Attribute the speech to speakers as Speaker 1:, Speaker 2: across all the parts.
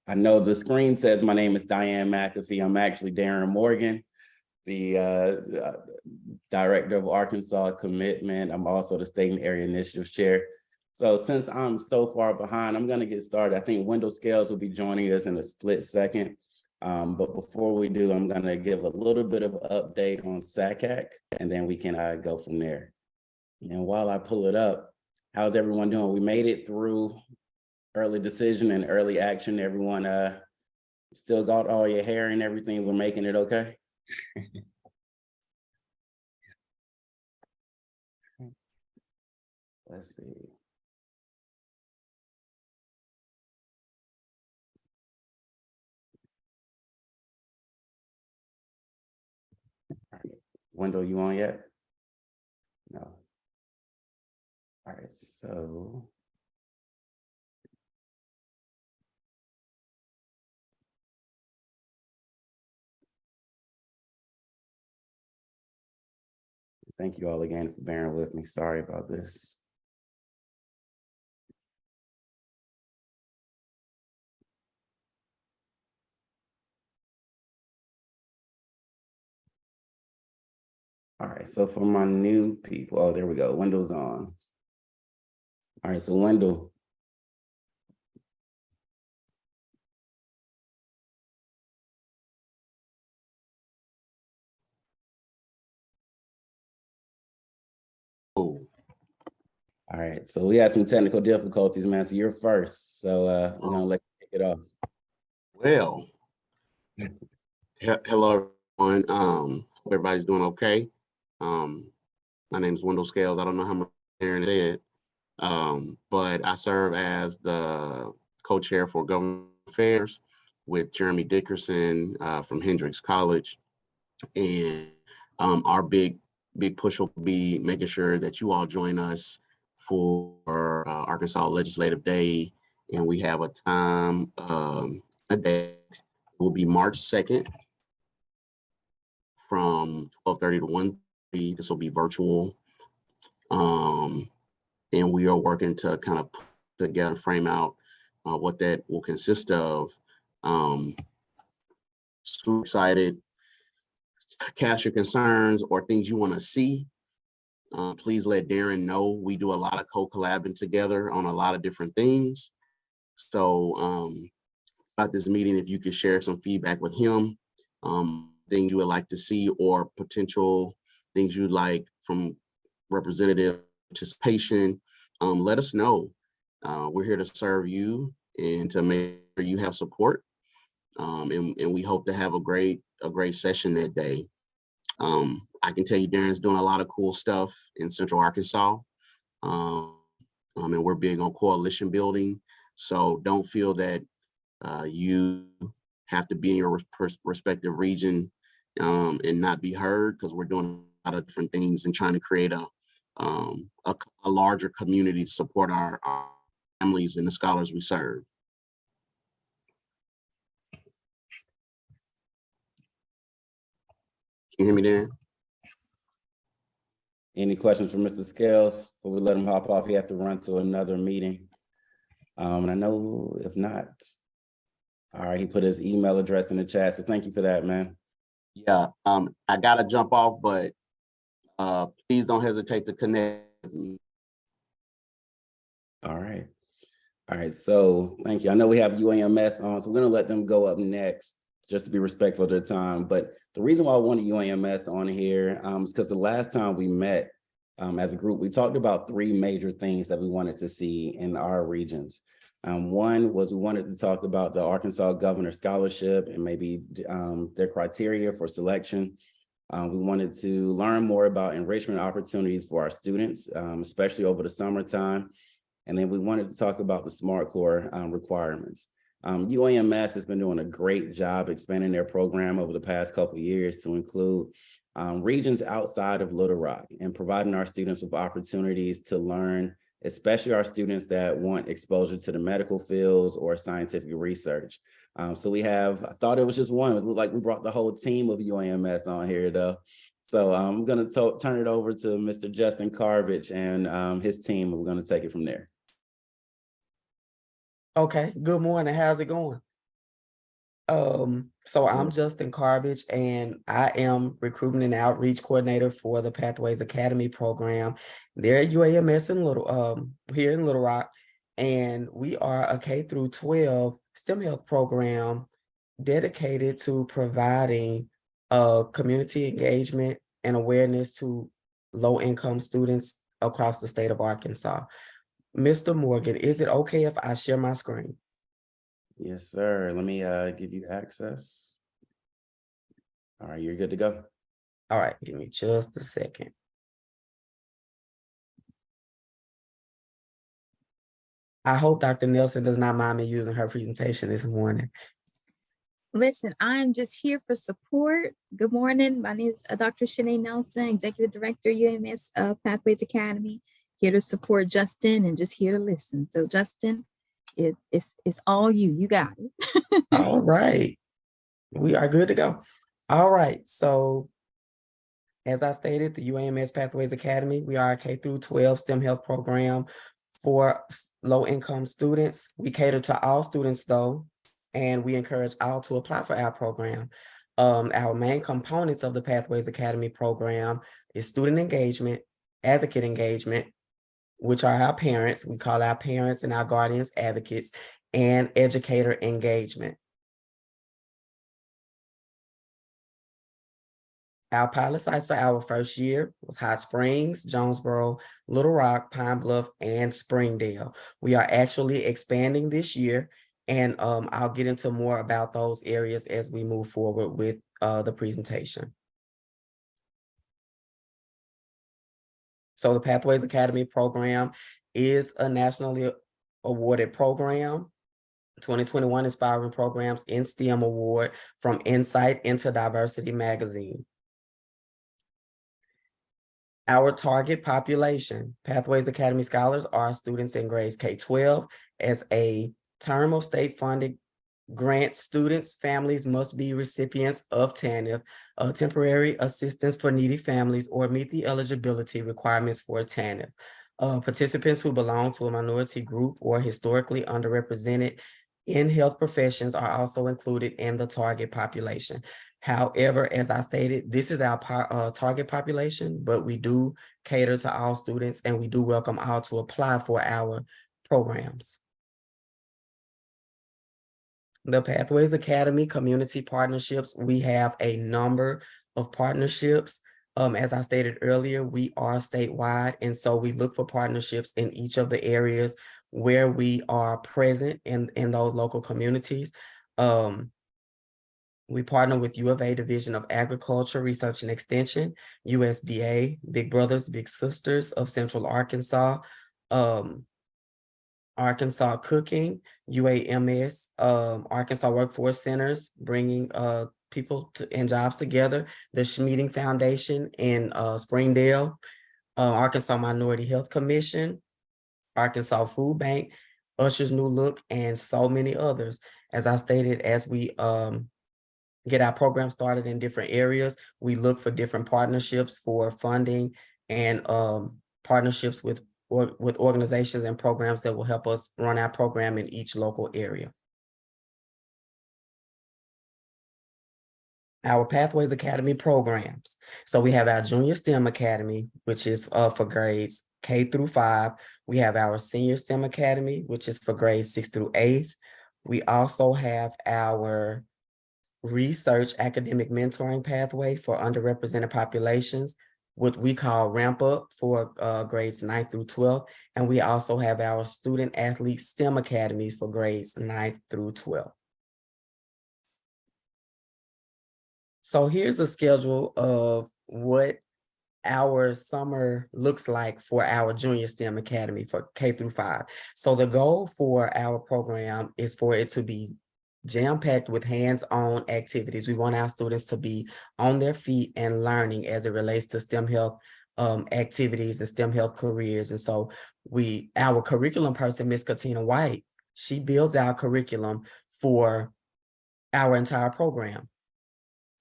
Speaker 1: I know the screen says my name is Diane McAfee. I'm actually Darren Morgan, the Director of Arkansas Commitment. I'm also the State and Area Initiatives Chair. So since I'm so far behind, I'm gonna get started. I think Wendell Scales will be joining us in a split second. But before we do, I'm gonna give a little bit of an update on SACAC, and then we can go from there. And while I pull it up, how's everyone doing? We made it through early decision and early action. Everyone still got all your hair and everything? We're making it okay? Let's see. All right. Wendell, you on yet? No. All right, so. Thank you all again for bearing with me. Sorry about this. All right, so for my new people, oh, there we go. Wendell's on. All right, so Wendell. Oh. All right, so we had some technical difficulties, man. So you're first. So we're gonna let you kick it off.
Speaker 2: Well, hello everyone. Hope everybody's doing okay. My name is Wendell Scales. I don't know how much Aaron said, but I serve as the co-chair for government affairs with Jeremy Dickerson from Hendrix College. And our big push will be making sure that you all join us for Arkansas Legislative Day. And we have a time, a day. It will be March 2nd from 12:30 to 1:30. This will be virtual. And we are working to kind of put together, frame out what that will consist of. So excited. Cast your concerns or things you want to see. Please let Darren know. We do a lot of co-collabing together on a lot of different things. So about this meeting, if you could share some feedback with him, things you would like to see or potential things you'd like from representative participation, let us know. We're here to serve you and to make sure you have support. And we hope to have a great session that day. I can tell you Darren's doing a lot of cool stuff in Central Arkansas. And we're big on coalition building. So don't feel that you have to be in your respective region and not be heard, because we're doing a lot of different things and trying to create a larger community to support our families and the scholars we serve. Can you hear me, Darren?
Speaker 1: Any questions for Mr. Scales? Before we let him hop off, he has to run to another meeting. And I know if not, all right, he put his email address in the chat. So thank you for that, man.
Speaker 2: Yeah, I gotta jump off, but please don't hesitate to connect with me.
Speaker 1: All right. All right, so thank you. I know we have UAMS on, so we're gonna let them go up next just to be respectful of their time. But the reason why I wanted UAMS on here is because the last time we met as a group, we talked about three major things that we wanted to see in our regions. One was we wanted to talk about the Arkansas Governor Scholarship and maybe their criteria for selection. We wanted to learn more about enrichment opportunities for our students, especially over the summertime. And then we wanted to talk about the SmartCore requirements. UAMS has been doing a great job expanding their program over the past couple of years to include regions outside of Little Rock and providing our students with opportunities to learn, especially our students that want exposure to the medical fields or scientific research. So we have, I thought it was just one, it looked like we brought the whole team of UAMS on here though. So I'm gonna turn it over to Mr. Justin Carbage and his team, and we're gonna take it from there.
Speaker 3: Okay, good morning. How's it going? So I'm Justin Carbage, and I am Recruitment and Outreach Coordinator for the Pathways Academy program. They're at UAMS in here in Little Rock, and we are a K through 12 STEM health program dedicated to providing community engagement and awareness to low-income students across the state of Arkansas. Mr. Morgan, is it okay if I share my screen?
Speaker 1: Yes, sir. Let me give you access. All right, you're good to go.
Speaker 3: All right, give me just a second. I hope Dr. Nelson does not mind me using her presentation this morning.
Speaker 4: Listen, I'm just here for support. Good morning. My name is Dr. Shanae Nelson, Executive Director, UAMS Pathways Academy. Here to support Justin and just here to listen. So Justin, it's all you. You got it.
Speaker 3: All right, we are good to go. All right, so as I stated, the UAMS Pathways Academy, we are a K through 12 STEM health program for low-income students. We cater to all students though, and we encourage all to apply for our program. Our main components of the Pathways Academy program is student engagement, advocate engagement, which are our parents. We call our parents and our guardians advocates, and educator engagement. Our pilot sites for our first year was Hot Springs, Jonesboro, Little Rock, Pine Bluff, and Springdale. We are actually expanding this year, and I'll get into more about those areas as we move forward with the presentation. So the Pathways Academy program is a nationally awarded program. 2021 Inspiring Programs in STEM Award from Insight into Diversity magazine. Our target population, Pathways Academy scholars are students in grades K-12. As a term of state funded grant, students' families must be recipients of TANF, temporary assistance for needy families, or meet the eligibility requirements for TANF. Participants who belong to a minority group or historically underrepresented in health professions are also included in the target population. However, as I stated, this is our target population, but we do cater to all students and we do welcome all to apply for our programs. The Pathways Academy community partnerships, we have a number of partnerships. As I stated earlier, we are statewide, and so we look for partnerships in each of the areas where we are present in those local communities. We partner with U of A Division of Agriculture, Research and Extension, USDA, Big Brothers, Big Sisters of Central Arkansas, Arkansas Cooking, UAMS, Arkansas Workforce Centers, bringing people and jobs together, the Schmeeding Foundation in Springdale, Arkansas Minority Health Commission, Arkansas Food Bank, Usher's New Look, and so many others. As I stated, as we get our program started in different areas, we look for different partnerships for funding and partnerships with organizations and programs that will help us run our program in each local area. Our Pathways Academy programs. So we have our Junior STEM Academy, which is for grades K through 5. We have our Senior STEM Academy, which is for grades 6 through 8. We also have our Research Academic Mentoring Pathway for underrepresented populations, what we call Ramp Up for grades 9 through 12. And we also have our Student Athlete STEM Academy for grades 9 through 12. So here's a schedule of what our summer looks like for our Junior STEM Academy for K through 5. So the goal for our program is for it to be jam-packed with hands-on activities. We want our students to be on their feet and learning as it relates to STEM health activities and STEM health careers. And so our curriculum person, Miss Katina White, she builds our curriculum for our entire program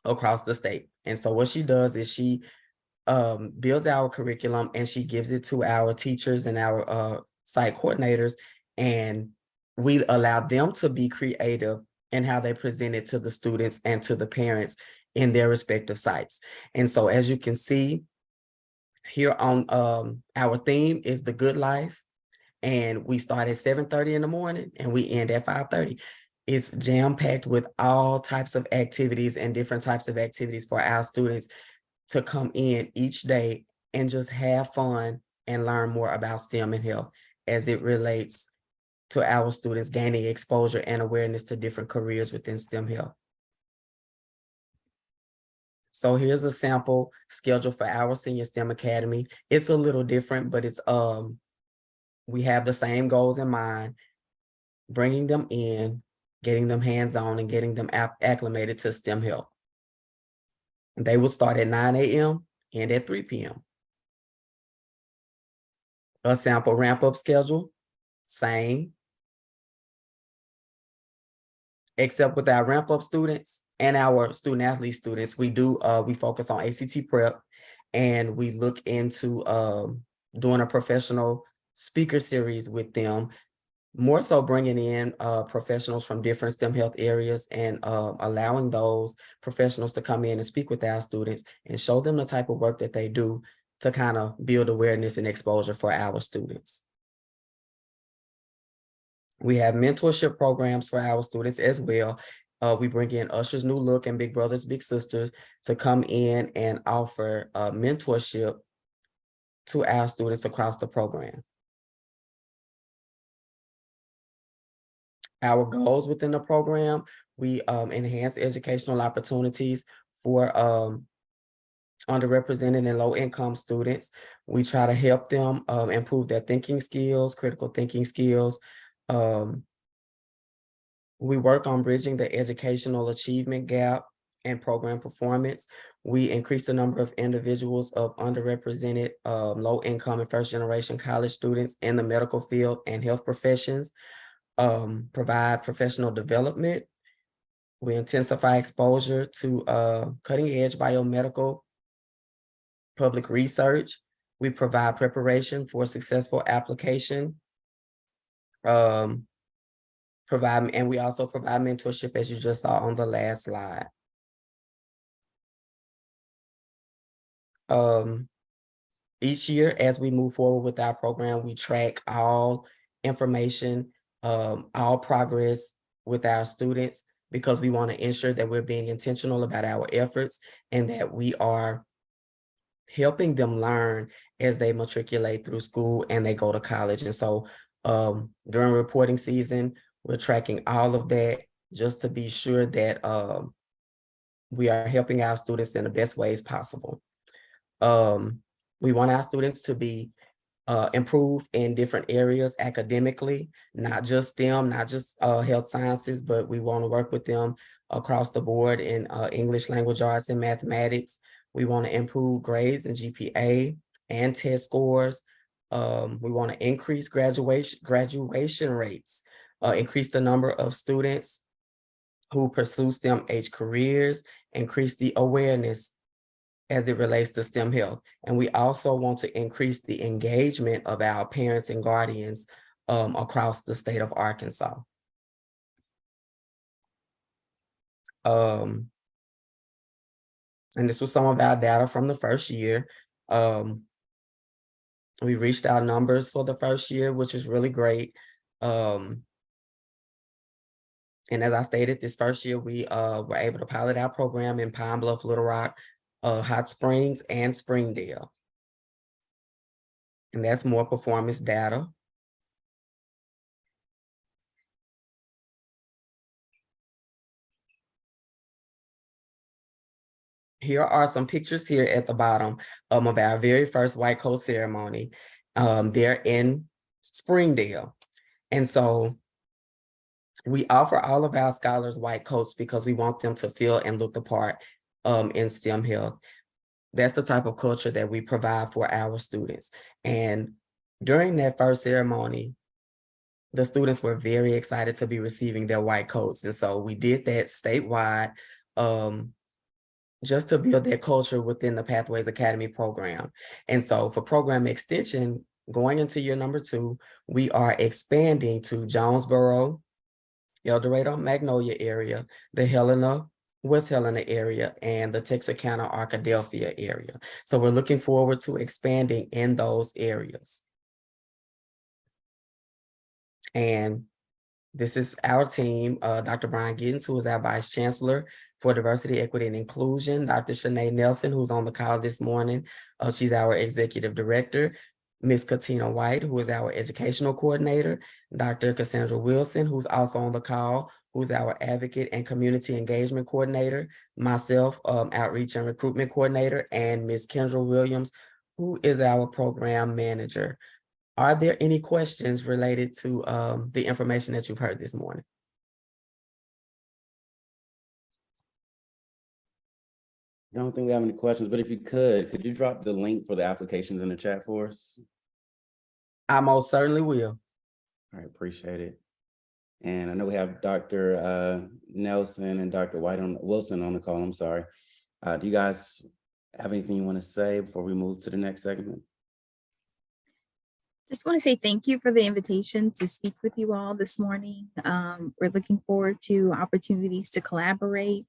Speaker 3: across the state. And so what she does is she builds our curriculum and she gives it to our teachers and our site coordinators, and we allow them to be creative in how they present it to the students and to the parents in their respective sites. And so as you can see here on our theme is the good life. And we start at 7:30 in the morning and we end at 5:30. It's jam-packed with all types of activities and different types of activities for our students to come in each day and just have fun and learn more about STEM and health as it relates to our students gaining exposure and awareness to different careers within STEM health. So here's a sample schedule for our Senior STEM Academy. It's a little different, but it's we have the same goals in mind, bringing them in, getting them hands-on and getting them acclimated to STEM health. They will start at 9 a.m. and at 3 p.m. A sample ramp-up schedule, same. Except with our ramp-up students and our student-athlete students, we focus on ACT prep, and we look into doing a professional speaker series with them, more so bringing in professionals from different STEM health areas and allowing those professionals to come in and speak with our students and show them the type of work that they do to kind of build awareness and exposure for our students. We have mentorship programs for our students as well. We bring in Usher's New Look and Big Brothers Big Sisters to come in and offer mentorship to our students across the program. Our goals within the program, we enhance educational opportunities for underrepresented and low-income students. We try to help them improve their thinking skills, critical thinking skills. We work on bridging the educational achievement gap and program performance. We increase the number of individuals of underrepresented, low-income and first-generation college students in the medical field and health professions. Provide professional development. We intensify exposure to cutting-edge biomedical public research. We provide preparation for successful application. And we also provide mentorship, as you just saw on the last slide. Each year, as we move forward with our program, we track all information, all progress with our students, because we want to ensure that we're being intentional about our efforts and that we are helping them learn as they matriculate through school and they go to college. And so during reporting season, we're tracking all of that just to be sure that we are helping our students in the best ways possible. We want our students to be improve in different areas academically, not just STEM, not just health sciences, but we want to work with them across the board in English language arts and mathematics. We want to improve grades and GPA and test scores. We want to increase graduation rates, increase the number of students who pursue STEM-age careers, increase the awareness as it relates to STEM health. And we also want to increase the engagement of our parents and guardians across the state of Arkansas. And this was some of our data from the first year. We reached our numbers for the first year, which was really great. And as I stated, this first year, we were able to pilot our program in Pine Bluff, Little Rock, Hot Springs, and Springdale. And that's more performance data. Here are some pictures here at the bottom of our very first white coat ceremony. They're in Springdale. And so we offer all of our scholars white coats because we want them to feel and look the part in STEM health. That's the type of culture that we provide for our students. And during that first ceremony, the students were very excited to be receiving their white coats. And so we did that statewide just to build that culture within the Pathways Academy program. And so for program extension, going into year number 2, we are expanding to Jonesboro, El Dorado, Magnolia area, the Helena, West Helena area, and the Texarkana, Arkadelphia area. So we're looking forward to expanding in those areas. And this is our team, Dr. Brian Giddens, who is our Vice Chancellor for Diversity, Equity, and Inclusion, Dr. Shanae Nelson, who's on the call this morning. She's our Executive Director. Ms. Katina White, who is our Educational Coordinator, Dr. Cassandra Wilson, who's also on the call, who's our Advocate and Community Engagement Coordinator, myself, Outreach and Recruitment Coordinator, and Ms. Kendra Williams, who is our Program Manager. Are there any questions related to the information that you've heard this morning?
Speaker 1: I don't think we have any questions, but if you could you drop the link for the applications in the chat for us?
Speaker 3: I most certainly will.
Speaker 1: All right, appreciate it. And I know we have Dr. Nelson and Dr. Wilson on the call, I'm sorry. Do you guys have anything you want to say before we move to the next segment?
Speaker 4: Just want to say thank you for the invitation to speak with you all this morning. We're looking forward to opportunities to collaborate.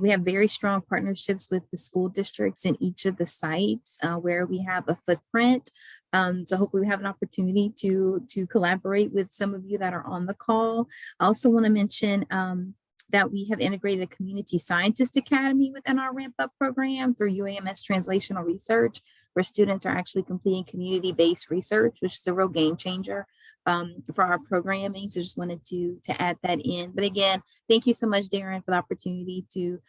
Speaker 4: We have very strong partnerships with the school districts in each of the sites where we have a footprint. So hopefully we have an opportunity to collaborate with some of you that are on the call. I also want to mention that we have integrated a community scientist academy within our ramp up program through UAMS translational research, where students are actually completing community-based research, which is a real game changer for our programming. So just wanted to add that in. But again, thank you so much, Darren, for the opportunity to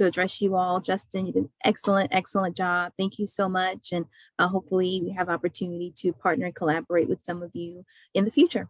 Speaker 4: address you all. Justin, you did an excellent job. Thank you so much. And hopefully we have opportunity to partner and collaborate with some of you in the future.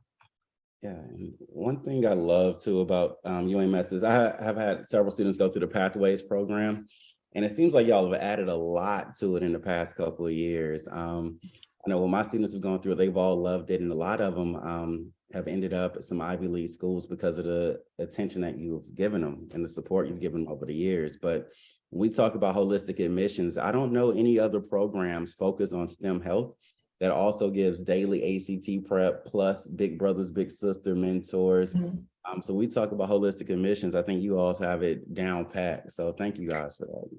Speaker 1: Yeah, and one thing I love too about UAMS is I have had several students go through the Pathways program, and it seems like y'all have added a lot to it in the past couple of years. I know when my students have gone through it, they've all loved it, and a lot of them have ended up at some Ivy League schools because of the attention that you've given them and the support you've given them over the years. But when we talk about holistic admissions, I don't know any other programs focused on STEM health that also gives daily ACT prep plus big brothers, big sister mentors.
Speaker 4: Mm-hmm.
Speaker 1: So we talk about holistic admissions. I think you all have it down pat. So thank you guys for that.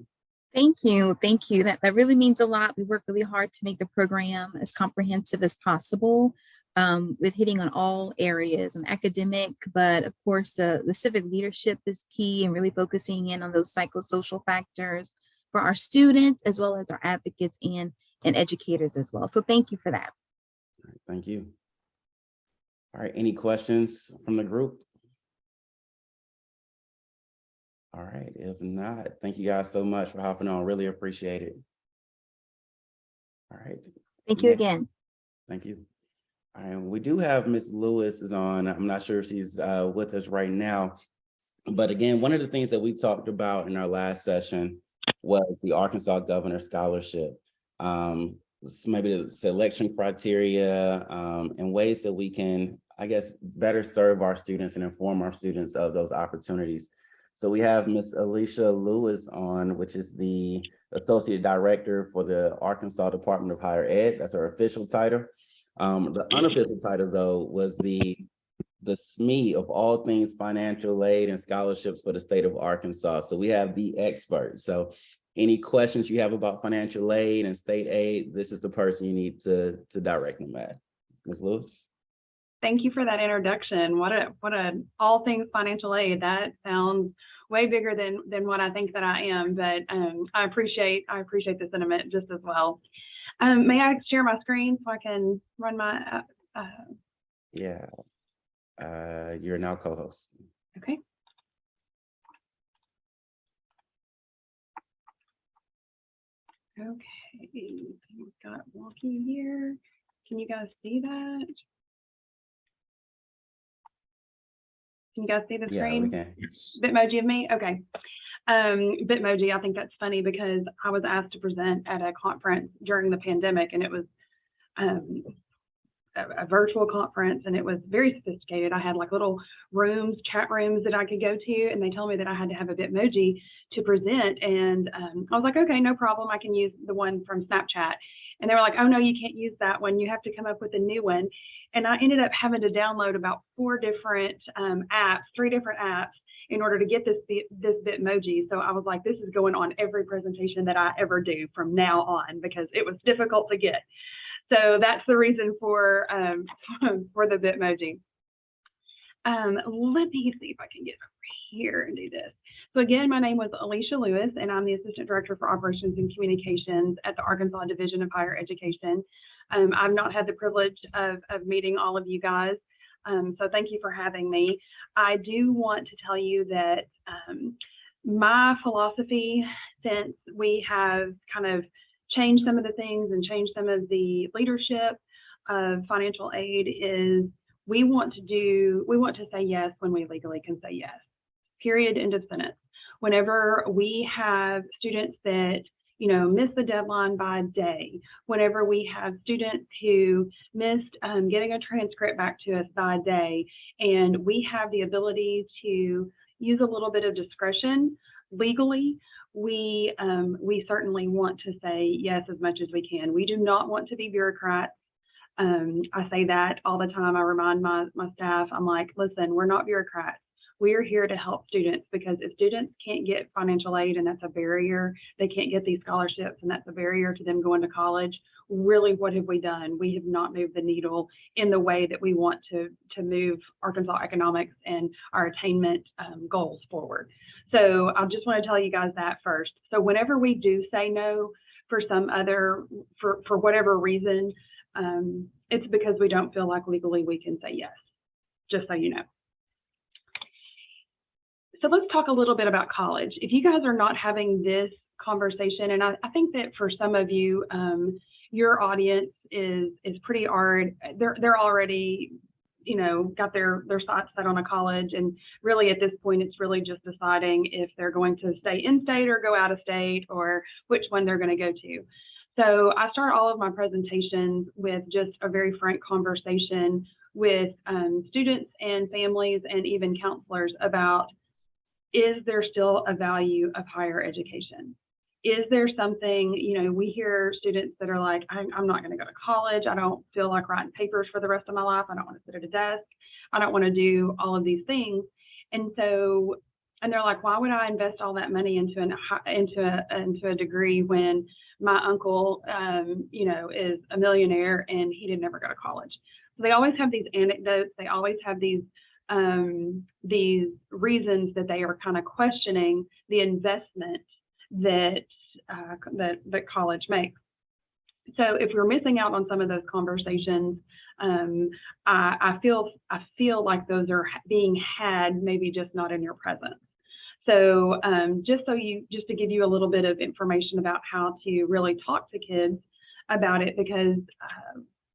Speaker 4: Thank you. Thank you. That really means a lot. We work really hard to make the program as comprehensive as possible, with hitting on all areas and academic, but of course the civic leadership is key, and really focusing in on those psychosocial factors for our students, as well as our advocates and educators as well. So thank you for that.
Speaker 1: All right, thank you. All right, any questions from the group? All right, if not, thank you guys so much for hopping on. Really appreciate it. All right.
Speaker 4: Thank you again.
Speaker 1: Thank you. All right, we do have Ms. Lewis is on. I'm not sure if she's with us right now, but again, one of the things that we talked about in our last session was the Arkansas Governor Scholarship. Maybe the selection criteria and ways that we can, I guess, better serve our students and inform our students of those opportunities. So we have Ms. Alicia Lewis on, which is the Associate Director for the Arkansas Department of Higher Ed. That's her official title. The unofficial title, though, was the SME of all things financial aid and scholarships for the state of Arkansas. So we have the expert. So any questions you have about financial aid and state aid, this is the person you need to direct them at. Ms. Lewis?
Speaker 5: Thank you for that introduction. What a all things financial aid. That sounds way bigger than what I think that I am, but I appreciate the sentiment just as well. May I share my screen so I can run my
Speaker 1: Yeah, you're now co-host.
Speaker 5: Okay. Okay, we've got walking here. Can you guys see that? Can you guys see the screen?
Speaker 1: Yeah, we can.
Speaker 5: Bitmoji of me? Okay. Bitmoji, I think that's funny because I was asked to present at a conference during the pandemic, and it was a virtual conference, and it was very sophisticated. I had like little rooms, chat rooms that I could go to, and they told me that I had to have a Bitmoji to present. And I was like, okay, no problem. I can use the one from Snapchat. And they were like, oh no, you can't use that one. You have to come up with a new one. And I ended up having to download about 4 different apps, 3 different apps in order to get this Bitmoji. So I was like, this is going on every presentation that I ever do from now on, because it was difficult to get. So that's the reason for the Bitmoji. Let me see if I can get over here and do this. So again, my name was Alicia Lewis, and I'm the Assistant Director for Operations and Communications at the Arkansas Division of Higher Education. I've not had the privilege of meeting all of you guys, so thank you for having me. I do want to tell you that my philosophy, since we have kind of changed some of the things and changed some of the leadership of financial aid, is we want to say yes when we legally can say yes. Period. End of sentence. Whenever we have students that, you know, miss the deadline by a day, whenever we have students who missed getting a transcript back to us by a day, and we have the ability to use a little bit of discretion legally, we certainly want to say yes as much as we can. We do not want to be bureaucrats. I say that all the time. I remind my staff, I'm like, listen, we're not bureaucrats. We are here to help students, because if students can't get financial aid, and that's a barrier, they can't get these scholarships, and that's a barrier to them going to college, really, what have we done? We have not moved the needle in the way that we want to move Arkansas economics and our attainment goals forward. So I just want to tell you guys that first. So whenever we do say no for for whatever reason, it's because we don't feel like legally we can say yes, just so you know. So let's talk a little bit about college. If you guys are not having this conversation, and I think that for some of you, your audience is pretty hard. They're already, you know, got their sights set on a college, and really at this point, it's really just deciding if they're going to stay in state or go out of state, or which one they're going to go to. So I start all of my presentations with just a very frank conversation with students and families and even counselors about, is there still a value of higher education? Is there something, you know, we hear students that are like, I'm not going to go to college. I don't feel like writing papers for the rest of my life. I don't want to sit at a desk. I don't want to do all of these things. And so, and they're like, why would I invest all that money into a degree when my uncle, you know, is a millionaire and he didn't ever go to college? So they always have these anecdotes. They always have these reasons that they are kind of questioning the investment that college makes. So if we're missing out on some of those conversations, I feel like those are being had, maybe just not in your presence. So just to give you a little bit of information about how to really talk to kids about it, because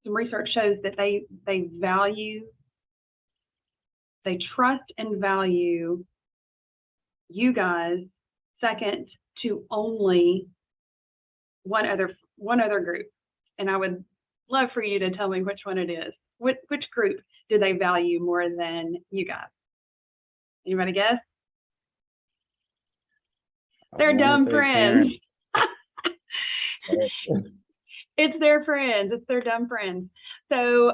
Speaker 5: some research shows that they trust and value you guys second to only one other group. And I would love for you to tell me which one it is. Which group do they value more than you guys? Anybody guess? They're dumb friends. It's their friends. It's their dumb friends. So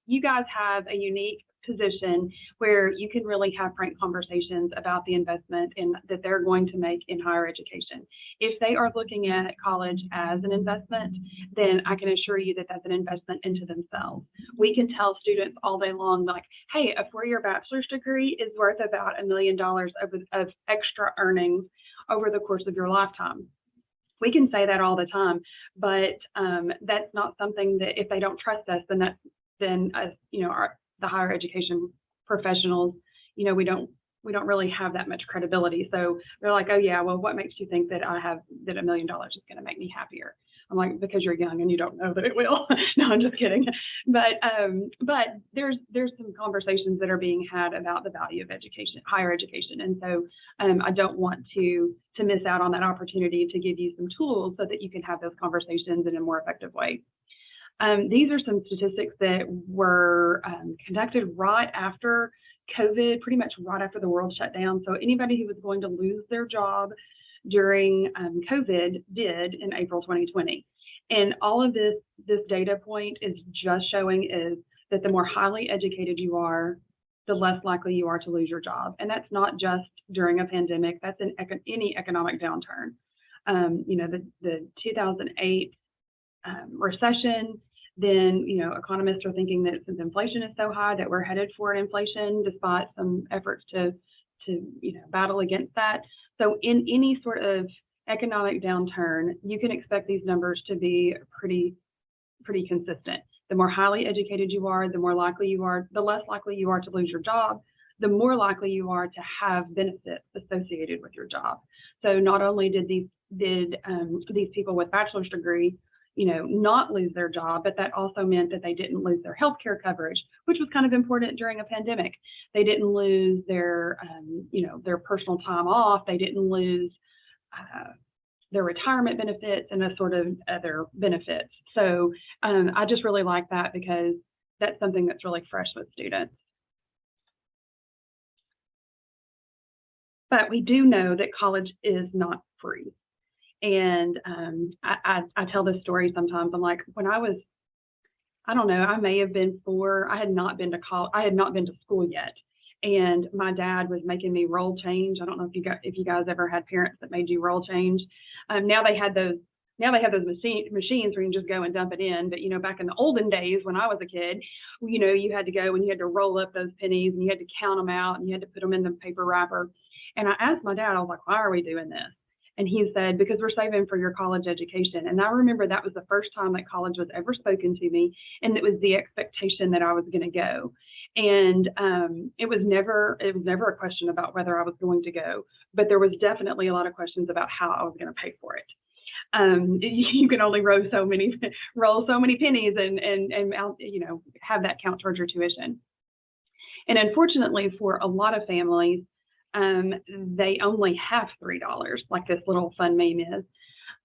Speaker 5: you guys have a unique position where you can really have frank conversations about the investment that they're going to make in higher education. If they are looking at college as an investment, then I can assure you that that's an investment into themselves. We can tell students all day long, like, hey, a 4-year bachelor's degree is worth about $1 million of extra earnings over the course of your lifetime. We can say that all the time, but that's not something that, if they don't trust us, then you know, the higher education professionals, you know, we don't really have that much credibility. So they're like, oh yeah, well, what makes you think that $1 million is going to make me happier? I'm like, because you're young and you don't know that it will. No, I'm just kidding. But there's some conversations that are being had about the value of education, higher education. And so I don't want to miss out on that opportunity to give you some tools so that you can have those conversations in a more effective way. These are some statistics that were conducted right after COVID, pretty much right after the world shut down. So anybody who was going to lose their job during COVID did in April 2020. And all of this data point is just showing is that the more highly educated you are, the less likely you are to lose your job. And that's not just during a pandemic, that's in any economic downturn. You know, the 2008 recession, then, you know, economists are thinking that since inflation is so high that we're headed for an inflation despite some efforts to you know, battle against that. So in any sort of economic downturn, you can expect these numbers to be pretty consistent. The more highly educated you are, the more likely you are, the less likely you are to lose your job, the more likely you are to have benefits associated with your job. So not only did these people with bachelor's degree, you know, not lose their job, but that also meant that they didn't lose their healthcare coverage, which was kind of important during a pandemic. They didn't lose their, you know, their personal time off. They didn't lose their retirement benefits and a sort of other benefits. So I just really like that because that's something that's really fresh with students. But we do know that college is not free. And I tell this story sometimes. I'm like, when I was, I don't know, I may have been 4, I had not been to college, I had not been to school yet. And my dad was making me roll change. I don't know if you guys ever had parents that made you roll change. Now they have those machines where you can just go and dump it in. But, you know, back in the olden days when I was a kid, you know, you had to go and you had to roll up those pennies and you had to count them out and you had to put them in the paper wrapper. And I asked my dad, I was like, why are we doing this? And he said, because we're saving for your college education. And I remember that was the first time that college was ever spoken to me. And it was the expectation that I was going to go. And it was never a question about whether I was going to go, but there was definitely a lot of questions about how I was going to pay for it. You can only roll so many pennies and you know, have that count towards your tuition. And unfortunately for a lot of families, they only have $3, like this little fun meme is.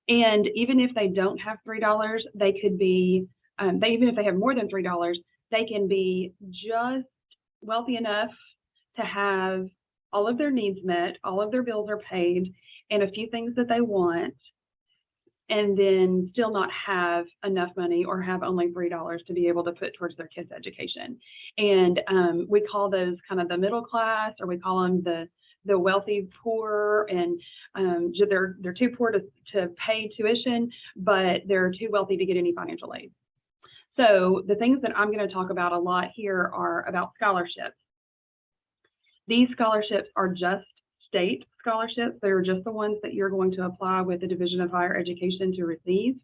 Speaker 5: And even if they don't have $3, they could be, even if they have more than $3, they can be just wealthy enough to have all of their needs met, all of their bills are paid, and a few things that they want, and then still not have enough money or have only $3 to be able to put towards their kids' education. And we call those kind of the middle class, or we call them the wealthy poor, and they're too poor to pay tuition, but they're too wealthy to get any financial aid. So the things that I'm going to talk about a lot here are about scholarships. These scholarships are just state scholarships. They're just the ones that you're going to apply with the Division of Higher Education to receive.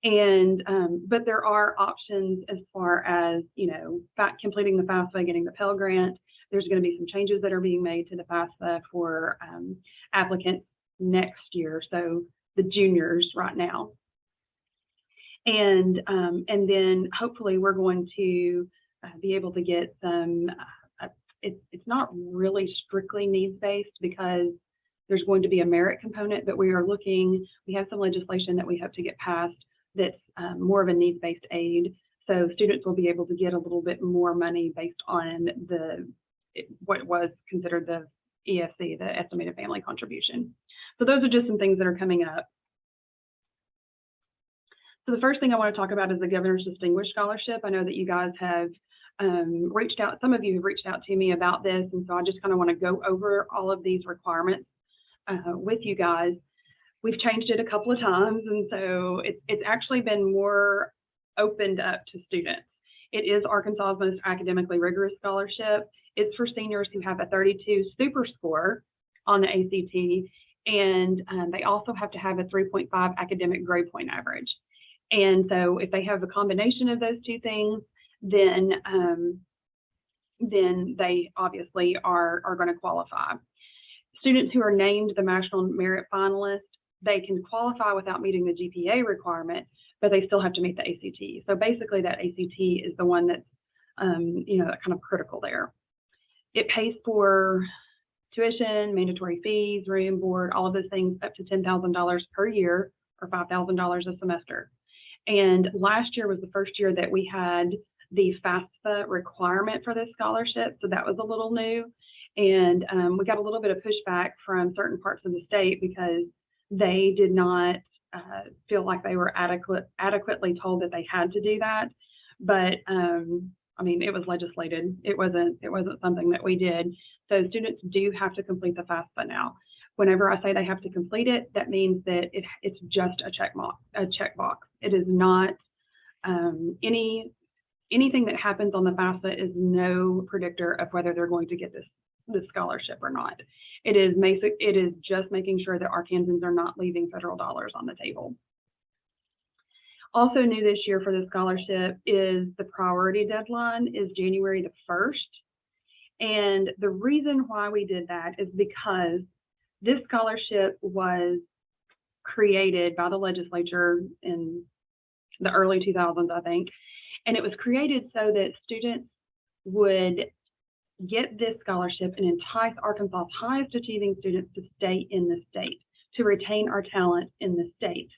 Speaker 5: And but there are options as far as, you know, completing the FAFSA, getting the Pell Grant. There's going to be some changes that are being made to the FAFSA for applicants next year. So the juniors right now. And then hopefully we're going to be able to get some, it's not really strictly needs-based because there's going to be a merit component, but we have some legislation that we hope to get passed that's more of a needs-based aid. So students will be able to get a little bit more money based on what was considered the EFC, the estimated family contribution. So those are just some things that are coming up. So the first thing I want to talk about is the Governor's Distinguished Scholarship. I know that you guys have reached out, some of you have reached out to me about this, and so I just kind of want to go over all of these requirements with you guys. We've changed it a couple of times, and so it's actually been more opened up to students. It is Arkansas's most academically rigorous scholarship. It's for seniors who have a 32 super score on the ACT, and they also have to have a 3.5 academic grade point average. And so if they have a combination of those two things, then they obviously are going to qualify. Students who are named the National Merit Finalist, they can qualify without meeting the GPA requirement, but they still have to meet the ACT. So basically that ACT is the one that's, you know, kind of critical there. It pays for tuition, mandatory fees, room, board, all of those things up to $10,000 per year or $5,000 a semester. And last year was the first year that we had the FAFSA requirement for this scholarship. So that was a little new. And we got a little bit of pushback from certain parts of the state because they did not feel like they were adequately told that they had to do that. But I mean, it was legislated. It wasn't something that we did. So students do have to complete the FAFSA now. Whenever I say they have to complete it, that means that it's just a checkbox. It is not anything that happens on the FAFSA is no predictor of whether they're going to get this scholarship or not. It is just making sure that Arkansans are not leaving federal dollars on the table. Also new this year for the scholarship is the priority deadline is January the 1st. And the reason why we did that is because this scholarship was created by the legislature in the early 2000s, I think. And it was created so that students would get this scholarship and entice Arkansas's highest achieving students to stay in the state, to retain our talent in the state.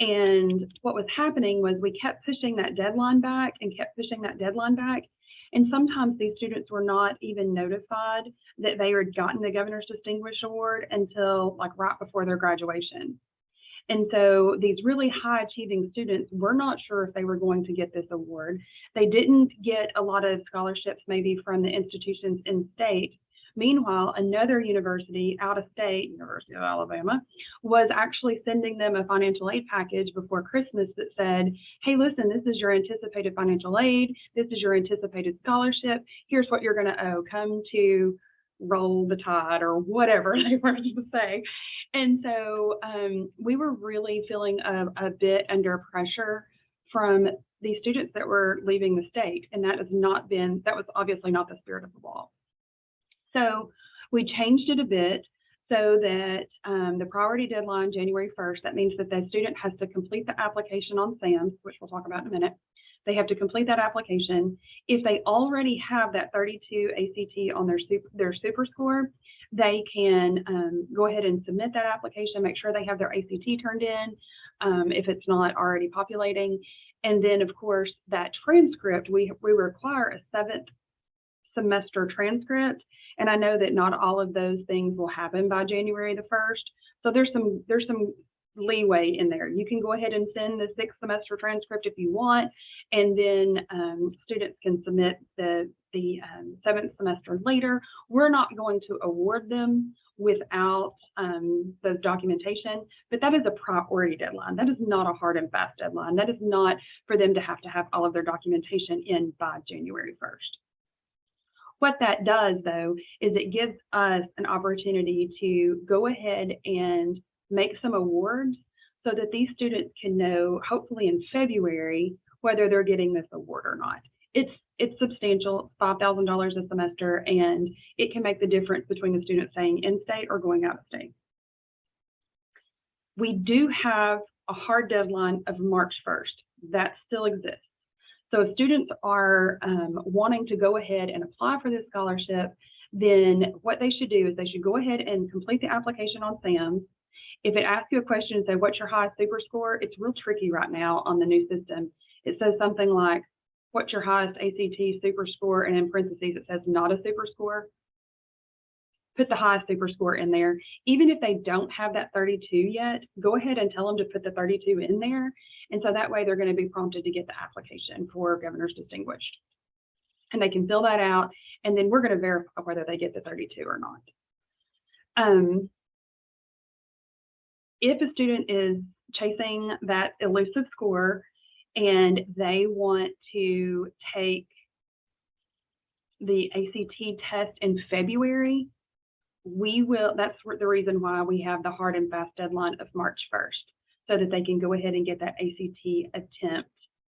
Speaker 5: And what was happening was we kept pushing that deadline back and kept pushing that deadline back. And sometimes these students were not even notified that they had gotten the Governor's Distinguished Award until like right before their graduation. And so these really high achieving students were not sure if they were going to get this award. They didn't get a lot of scholarships maybe from the institutions in state. Meanwhile, another university out of state, University of Alabama, was actually sending them a financial aid package before Christmas that said, hey, listen, this is your anticipated financial aid. This is your anticipated scholarship. Here's what you're going to owe. Come to roll the tide or whatever they wanted to say. And so we were really feeling a bit under pressure from these students that were leaving the state. And that was obviously not the spirit of the law. So we changed it a bit so that the priority deadline, January 1st, that means that the student has to complete the application on SAMS, which we'll talk about in a minute. They have to complete that application. If they already have that 32 ACT on their super score, they can go ahead and submit that application, make sure they have their ACT turned in if it's not already populating. And then, of course, that transcript, we require a 7th semester transcript. And I know that not all of those things will happen by January the 1st. So there's some leeway in there. You can go ahead and send the 6th semester transcript if you want, and then students can submit the 7th semester later. We're not going to award them without the documentation, but that is a priority deadline. That is not a hard and fast deadline. That is not for them to have all of their documentation in by January 1st. What that does, though, is it gives us an opportunity to go ahead and make some awards so that these students can know, hopefully in February, whether they're getting this award or not. It's substantial, $5,000 a semester, and it can make the difference between the student staying in state or going out of state. We do have a hard deadline of March 1st. That still exists. So if students are wanting to go ahead and apply for this scholarship, then what they should do is they should go ahead and complete the application on SAMS. If it asks you a question and say, what's your highest super score? It's real tricky right now on the new system. It says something like, what's your highest ACT super score? And in parentheses, it says not a super score. Put the highest super score in there. Even if they don't have that 32 yet, go ahead and tell them to put the 32 in there. And so that way they're going to be prompted to get the application for Governor's Distinguished. And they can fill that out, and then we're going to verify whether they get the 32 or not. If a student is chasing that elusive score and they want to take the ACT test in February, that's the reason why we have the hard and fast deadline of March 1st, so that they can go ahead and get that ACT attempt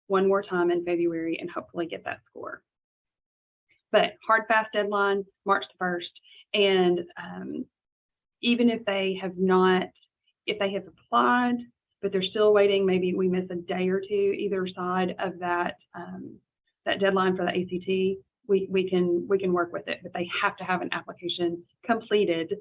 Speaker 5: one more time in February and hopefully get that score. But hard fast deadline, March 1st. And even if they have applied, but they're still waiting, maybe we miss a day or two either side of that deadline for the ACT, we can work with it, but they have to have an application completed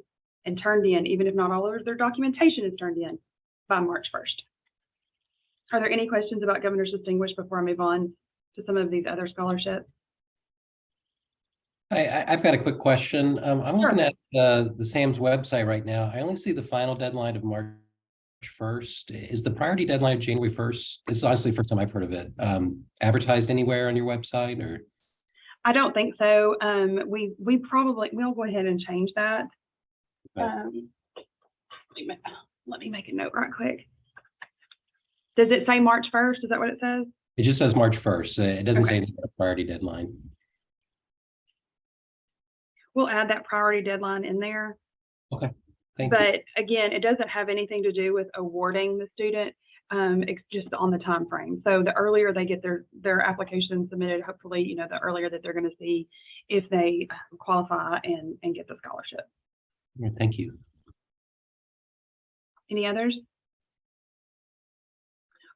Speaker 5: and turned in, even if not all of their documentation is turned in by March 1st. Are there any questions about Governor's Distinguished before I move on to some of these other scholarships?
Speaker 6: I've got a quick question. I'm
Speaker 5: Sure.
Speaker 6: looking at the SAMS website right now. I only see the final deadline of March 1st. Is the priority deadline January 1st? It's honestly the first time I've heard of it. Advertised anywhere on your website or?
Speaker 5: I don't think so. We'll go ahead and change that.
Speaker 6: Okay.
Speaker 5: Let me make a note right quick. Does it say March 1st? Is that what it says?
Speaker 6: It just says March 1st. It doesn't
Speaker 5: Okay.
Speaker 6: say anything about a priority deadline.
Speaker 5: We'll add that priority deadline in there.
Speaker 6: Okay, thank you.
Speaker 5: But again, it doesn't have anything to do with awarding the student. It's just on the time frame. So the earlier they get their application submitted, hopefully, you know, the earlier that they're going to see if they qualify and get the scholarship.
Speaker 6: All right, thank you.
Speaker 5: Any others?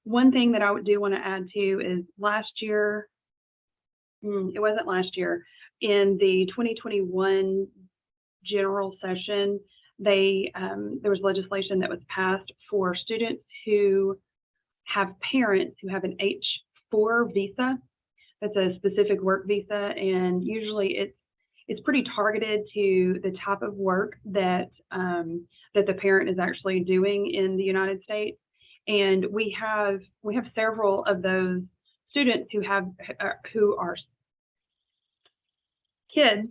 Speaker 5: One thing that I do want to add to is last year, it wasn't last year, in the 2021 general session, there was legislation that was passed for students who have parents who have an H-4 visa. That's a specific work visa, and usually it's pretty targeted to the type of work that that the parent is actually doing in the United States. And we have several of those students who are kids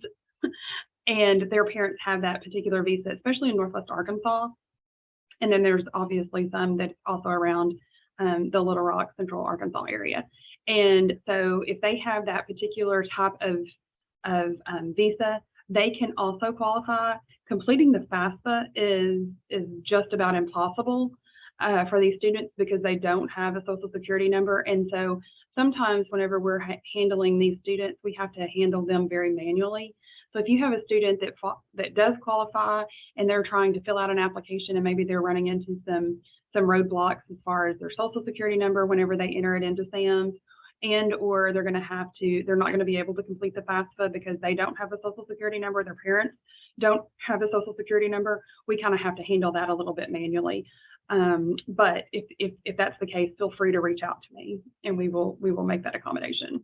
Speaker 5: and their parents have that particular visa, especially in Northwest Arkansas. And then there's obviously some that also around the Little Rock, Central Arkansas area. And so if they have that particular type of visa, they can also qualify. Completing the FAFSA is just about impossible for these students because they don't have a social security number. And so sometimes whenever we're handling these students, we have to handle them very manually. So if you have a student that does qualify and they're trying to fill out an application and maybe they're running into some roadblocks as far as their social security number whenever they enter it into SAMS, and or they're not going to be able to complete the FAFSA because they don't have a social security number, their parents don't have a social security number, we kind of have to handle that a little bit manually. But if that's the case, feel free to reach out to me and we will make that accommodation.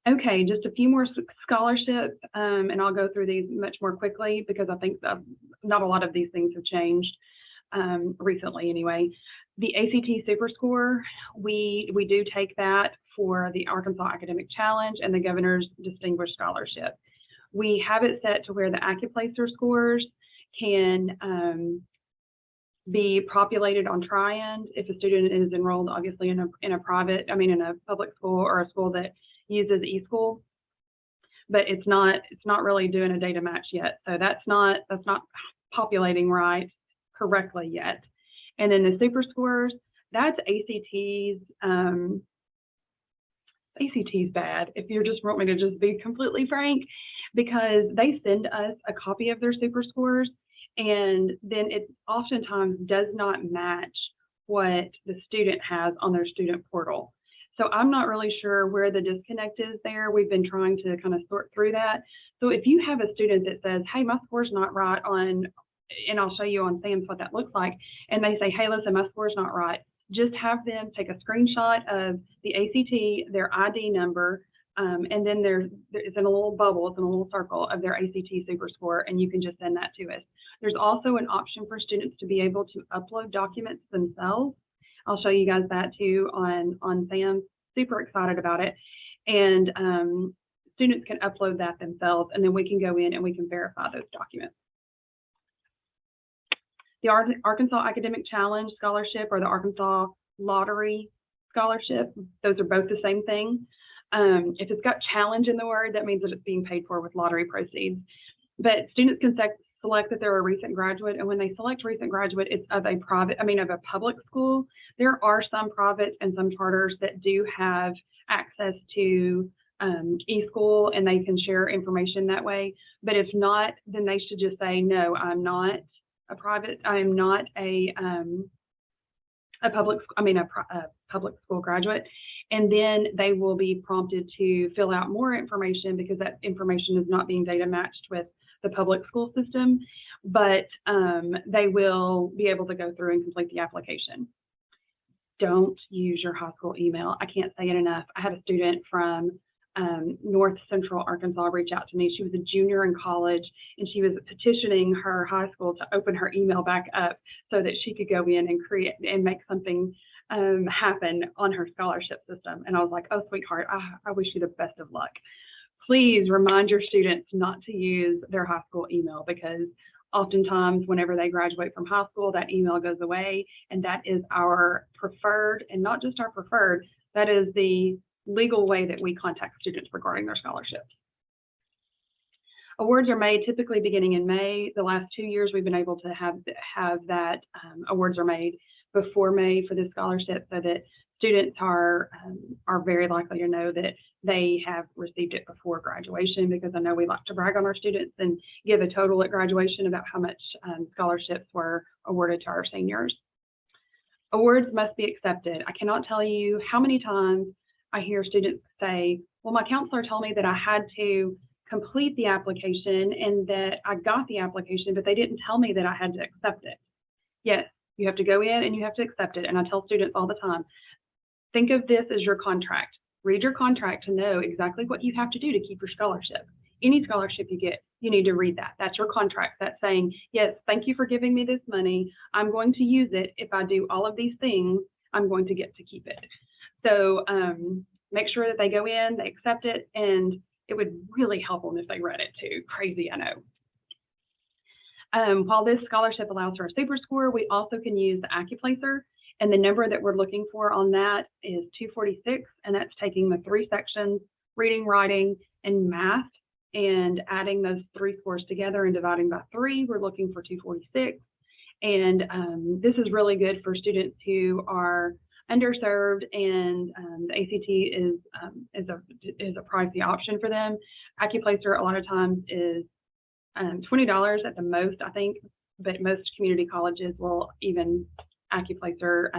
Speaker 5: Okay, just a few more scholarships, and I'll go through these much more quickly because I think not a lot of these things have changed recently anyway. The ACT Super Score, we do take that for the Arkansas Academic Challenge and the Governor's Distinguished Scholarship. We have it set to where the AccuPlacer scores can be populated on Tri-End if a student is enrolled, obviously in a public school or a school that uses eSchool, but it's not really doing a data match yet. So that's not populating correctly yet. And then the super scores, that's ACT's. ACT's bad, if you just want me to just be completely frank, because they send us a copy of their super scores and then it oftentimes does not match what the student has on their student portal. So I'm not really sure where the disconnect is there. We've been trying to kind of sort through that. So if you have a student that says, hey, my score's not right on, and I'll show you on SAMS what that looks like, and they say, hey, listen, my score's not right, just have them take a screenshot of the ACT, their ID number, and then it's in a little bubble, it's in a little circle of their ACT super score, and you can just send that to us. There's also an option for students to be able to upload documents themselves. I'll show you guys that too on SAMS. Super excited about it. And students can upload that themselves, and then we can go in and we can verify those documents. The Arkansas Academic Challenge Scholarship or the Arkansas Lottery Scholarship, those are both the same thing. If it's got challenge in the word, that means that it's being paid for with lottery proceeds. But students can select that they're a recent graduate, and when they select recent graduate, it's of a public school. There are some privates and some charters that do have access to eSchool, and they can share information that way. But if not, then they should just say, no, I'm not a private, I am not a public school graduate. And then they will be prompted to fill out more information because that information is not being data matched with the public school system, but they will be able to go through and complete the application. Don't use your high school email. I can't say it enough. I had a student from North Central Arkansas reach out to me. She was a junior in college, and she was petitioning her high school to open her email back up so that she could go in and create and make something happen on her scholarship system. And I was like, oh, sweetheart, I wish you the best of luck. Please remind your students not to use their high school email, because oftentimes whenever they graduate from high school, that email goes away, and that is our preferred, and not just our preferred, that is the legal way that we contact students regarding their scholarships. Awards are made typically beginning in May. The last 2 years, we've been able to have that awards are made before May for the scholarship, so that students are very likely to know that they have received it before graduation, because I know we like to brag on our students and give a total at graduation about how much scholarships were awarded to our seniors. Awards must be accepted. I cannot tell you how many times I hear students say, well, my counselor told me that I had to complete the application and that I got the application, but they didn't tell me that I had to accept it. Yes, you have to go in and you have to accept it. And I tell students all the time, think of this as your contract. Read your contract to know exactly what you have to do to keep your scholarship. Any scholarship you get, you need to read that. That's your contract. That's saying, yes, thank you for giving me this money. I'm going to use it. If I do all of these things, I'm going to get to keep it. So make sure that they go in, they accept it, and it would really help them if they read it too. Crazy, I know. While this scholarship allows for a super score, we also can use the AccuPlacer, and the number that we're looking for on that is 246, and that's taking the 3 sections, reading, writing, and math, and adding those 3 scores together and dividing by 3, we're looking for 246. And this is really good for students who are underserved, and the ACT is a pricey option for them. AccuPlacer a lot of times is $20 at the most, I think, but most community colleges will even AccuPlacer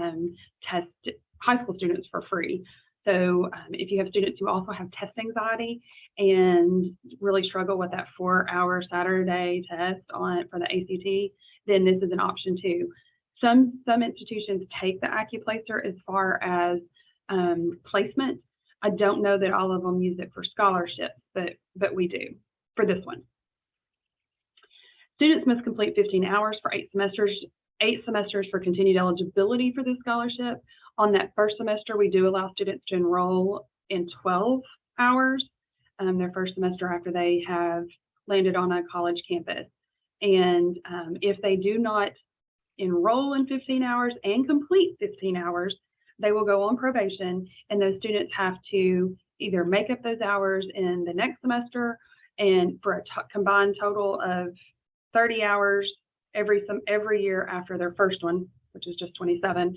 Speaker 5: test high school students for free. So if you have students who also have test anxiety and really struggle with that 4-hour Saturday test for the ACT, then this is an option too. Some institutions take the AccuPlacer as far as placement. I don't know that all of them use it for scholarships, but we do for this one. Students must complete 15 hours for 8 semesters for continued eligibility for this scholarship. On that first semester, we do allow students to enroll in 12 hours, their first semester after they have landed on a college campus. And if they do not enroll in 15 hours and complete 15 hours, they will go on probation, and those students have to either make up those hours in the next semester, and for a combined total of 30 hours every year after their first one, which is just 27,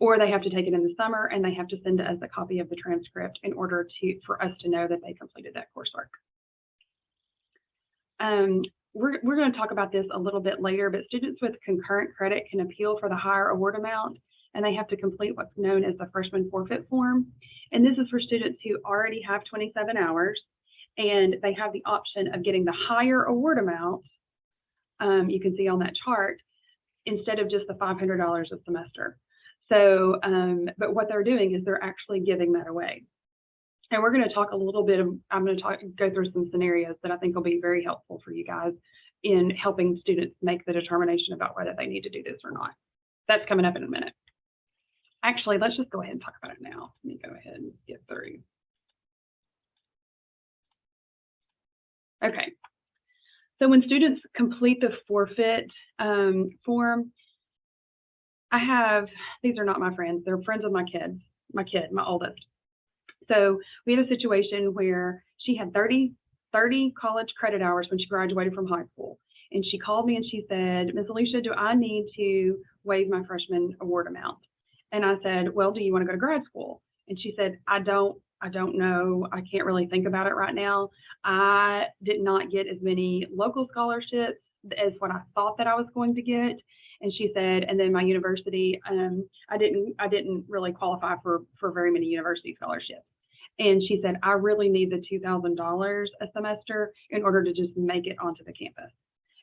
Speaker 5: or they have to take it in the summer, and they have to send us a copy of the transcript in order for us to know that they completed that coursework. We're going to talk about this a little bit later, but students with concurrent credit can appeal for the higher award amount, and they have to complete what's known as the freshman forfeit form. And this is for students who already have 27 hours, and they have the option of getting the higher award amount, you can see on that chart, instead of just the $500 a semester. So, but what they're doing is they're actually giving that away. And we're going to talk a little bit of, I'm going to go through some scenarios that I think will be very helpful for you guys in helping students make the determination about whether they need to do this or not. That's coming up in a minute. Actually, let's just go ahead and talk about it now. Let me go ahead and get through. Okay. So when students complete the forfeit form, these are not my friends, they're friends of my oldest. So we had a situation where she had 30 college credit hours when she graduated from high school. And she called me and she said, Ms. Alicia, do I need to waive my freshman award amount? And I said, well, do you want to go to grad school? And she said, I don't know. I can't really think about it right now. I did not get as many local scholarships as what I thought that I was going to get. And she said, and then my university, I didn't really qualify for very many university scholarships. And she said, I really need the $2,000 a semester in order to just make it onto the campus.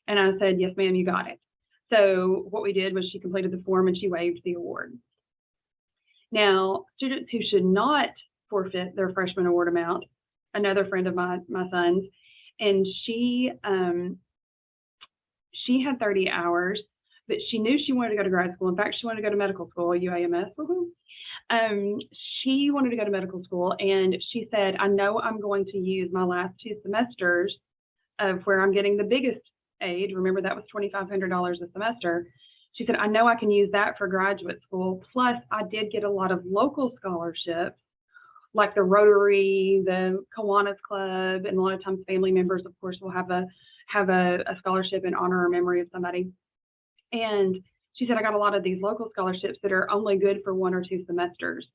Speaker 5: And I said, yes, ma'am, you got it. So what we did was she completed the form and she waived the award. Now, students who should not forfeit their freshman award amount another friend of my son's, and she had 30 hours, but she knew she wanted to go to grad school. In fact, she wanted to go to medical school, UAMS. She wanted to go to medical school, and she said, I know I'm going to use my last 2 semesters of where I'm getting the biggest aid. Remember, that was $2,500 a semester. She said, I know I can use that for graduate school. Plus, I did get a lot of local scholarships, like the Rotary, the Kiwanis Club, and a lot of times family members, of course, will have a scholarship in honor or memory of somebody. And she said, I got a lot of these local scholarships that are only good for 1 or 2 semesters.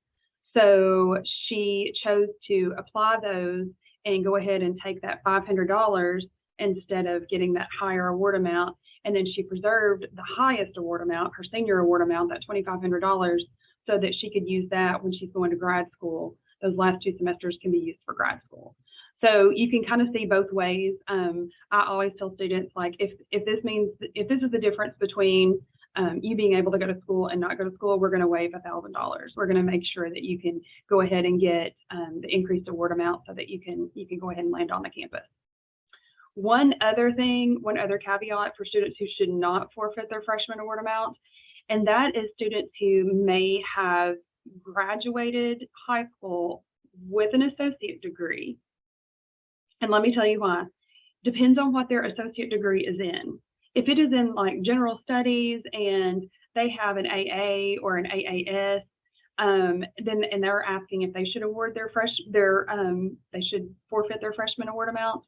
Speaker 5: So she chose to apply those and go ahead and take that $500 instead of getting that higher award amount. And then she preserved the highest award amount, her senior award amount, that $2,500, so that she could use that when she's going to grad school. Those last 2 semesters can be used for grad school. So you can kind of see both ways. I always tell students, like, if this is the difference between you being able to go to school and not go to school, we're going to waive $1,000. We're going to make sure that you can go ahead and get the increased award amount so that you can go ahead and land on the campus. One other caveat for students who should not forfeit their freshman award amount, and that is students who may have graduated high school with an associate degree. And let me tell you why. Depends on what their associate degree is in. If it is in like general studies and they have an AA or an AAS, then they're asking if they should award they should forfeit their freshman award amount.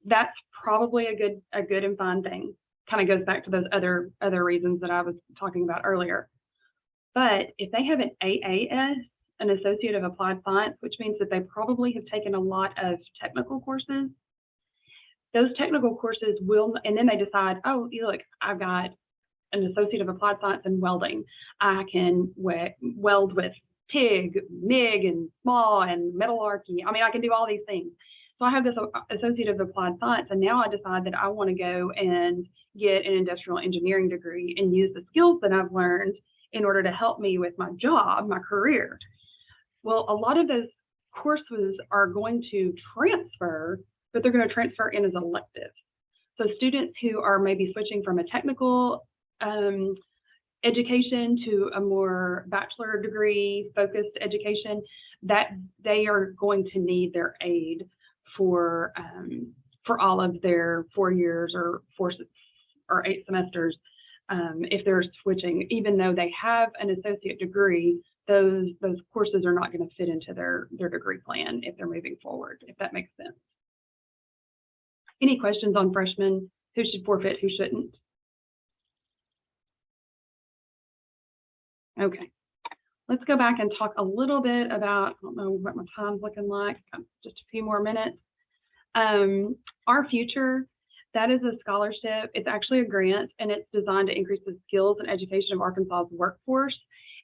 Speaker 5: That's probably a good and fine thing. Kind of goes back to those other reasons that I was talking about earlier. But if they have an AAS, an Associate of Applied Science, which means that they probably have taken a lot of technical courses, those technical courses will, and then they decide, oh, look, I've got an Associate of Applied Science in welding. I can weld with TIG, MIG, and small, and metallurgy. I mean, I can do all these things. So I have this Associate of Applied Science, and now I decide that I want to go and get an industrial engineering degree and use the skills that I've learned in order to help me with my job, my career. Well, a lot of those courses are going to transfer, but they're going to transfer in as electives. So students who are maybe switching from a technical education to a more bachelor degree focused education, that they are going to need their aid for all of their 4 years or 8 semesters. If they're switching, even though they have an associate degree, those courses are not going to fit into their degree plan if they're moving forward, if that makes sense. Any questions on freshmen? Who should forfeit, who shouldn't? Okay, let's go back and talk a little bit about, I don't know what my time's looking like, just a few more minutes. Our Future, that is a scholarship. It's actually a grant, and it's designed to increase the skills and education of Arkansas's workforce.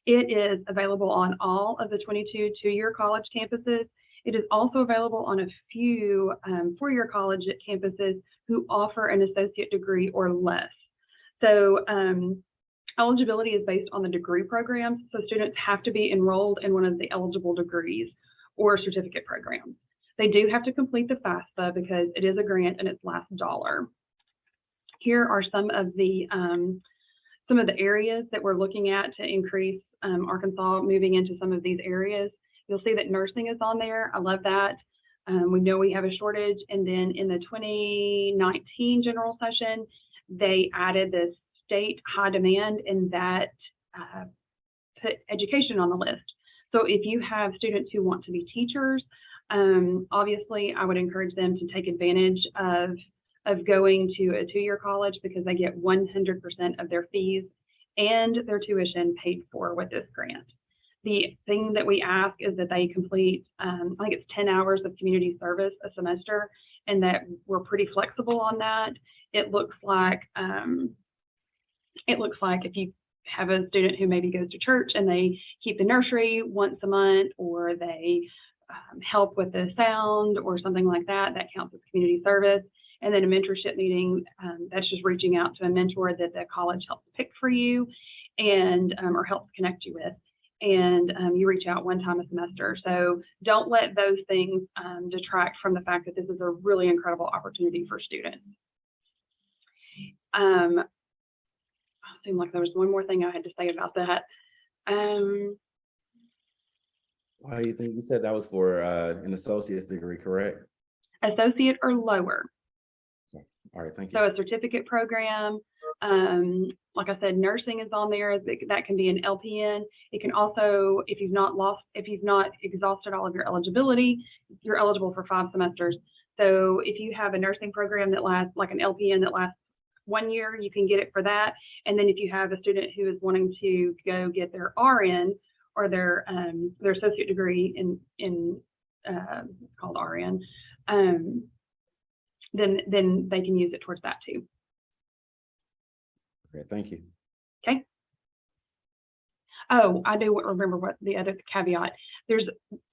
Speaker 5: It is available on all of the 22 two-year college campuses. It is also available on a few four-year college campuses who offer an associate degree or less. So eligibility is based on the degree programs. So students have to be enrolled in one of the eligible degrees or certificate programs. They do have to complete the FAFSA because it is a grant and it's last dollar. Here are some of the areas that we're looking at to increase Arkansas moving into some of these areas. You'll see that nursing is on there. I love that. We know we have a shortage. And then in the 2019 general session, they added this state high demand, and that put education on the list. So if you have students who want to be teachers, obviously I would encourage them to take advantage of going to a two-year college because they get 100% of their fees and their tuition paid for with this grant. The thing that we ask is that they complete, I think it's 10 hours of community service a semester, and that we're pretty flexible on that. It looks like if you have a student who maybe goes to church and they keep the nursery once a month, or they help with the sound or something like that, that counts as community service. And then a mentorship meeting, that's just reaching out to a mentor that the college helps pick for you and or helps connect you with. and you reach out one time a semester. So don't let those things detract from the fact that this is a really incredible opportunity for students. It seemed like there was one more thing I had to say about that.
Speaker 1: Why do you think you said that was for an associate's degree, correct?
Speaker 5: Associate or lower.
Speaker 1: All right, thank you.
Speaker 5: So a certificate program, like I said, nursing is on there. That can be an LPN. It can also, if you've not exhausted all of your eligibility, you're eligible for 5 semesters. So if you have a nursing program that lasts, like an LPN that lasts 1 year, you can get it for that. And then if you have a student who is wanting to go get their RN or their associate degree in called RN, then they can use it towards that too.
Speaker 1: Okay, thank you.
Speaker 5: Okay. Oh, I do remember what the other caveat.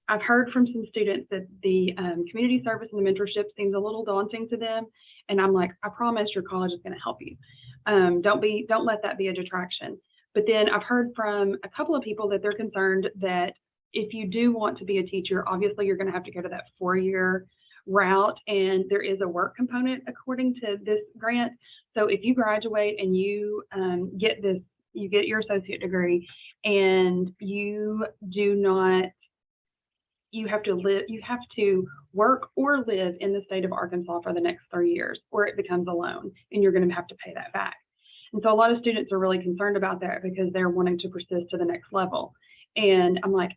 Speaker 5: I've heard from some students that the community service and the mentorship seems a little daunting to them. And I'm like, I promise your college is going to help you. Don't let that be a detraction. But then I've heard from a couple of people that they're concerned that if you do want to be a teacher, obviously you're going to have to go to that 4-year route, and there is a work component according to this grant. So if you graduate and you get your associate degree, and you have to work or live in the state of Arkansas for the next 3 years, or it becomes a loan and you're going to have to pay that back. And so a lot of students are really concerned about that because they're wanting to persist to the next level. And I'm like,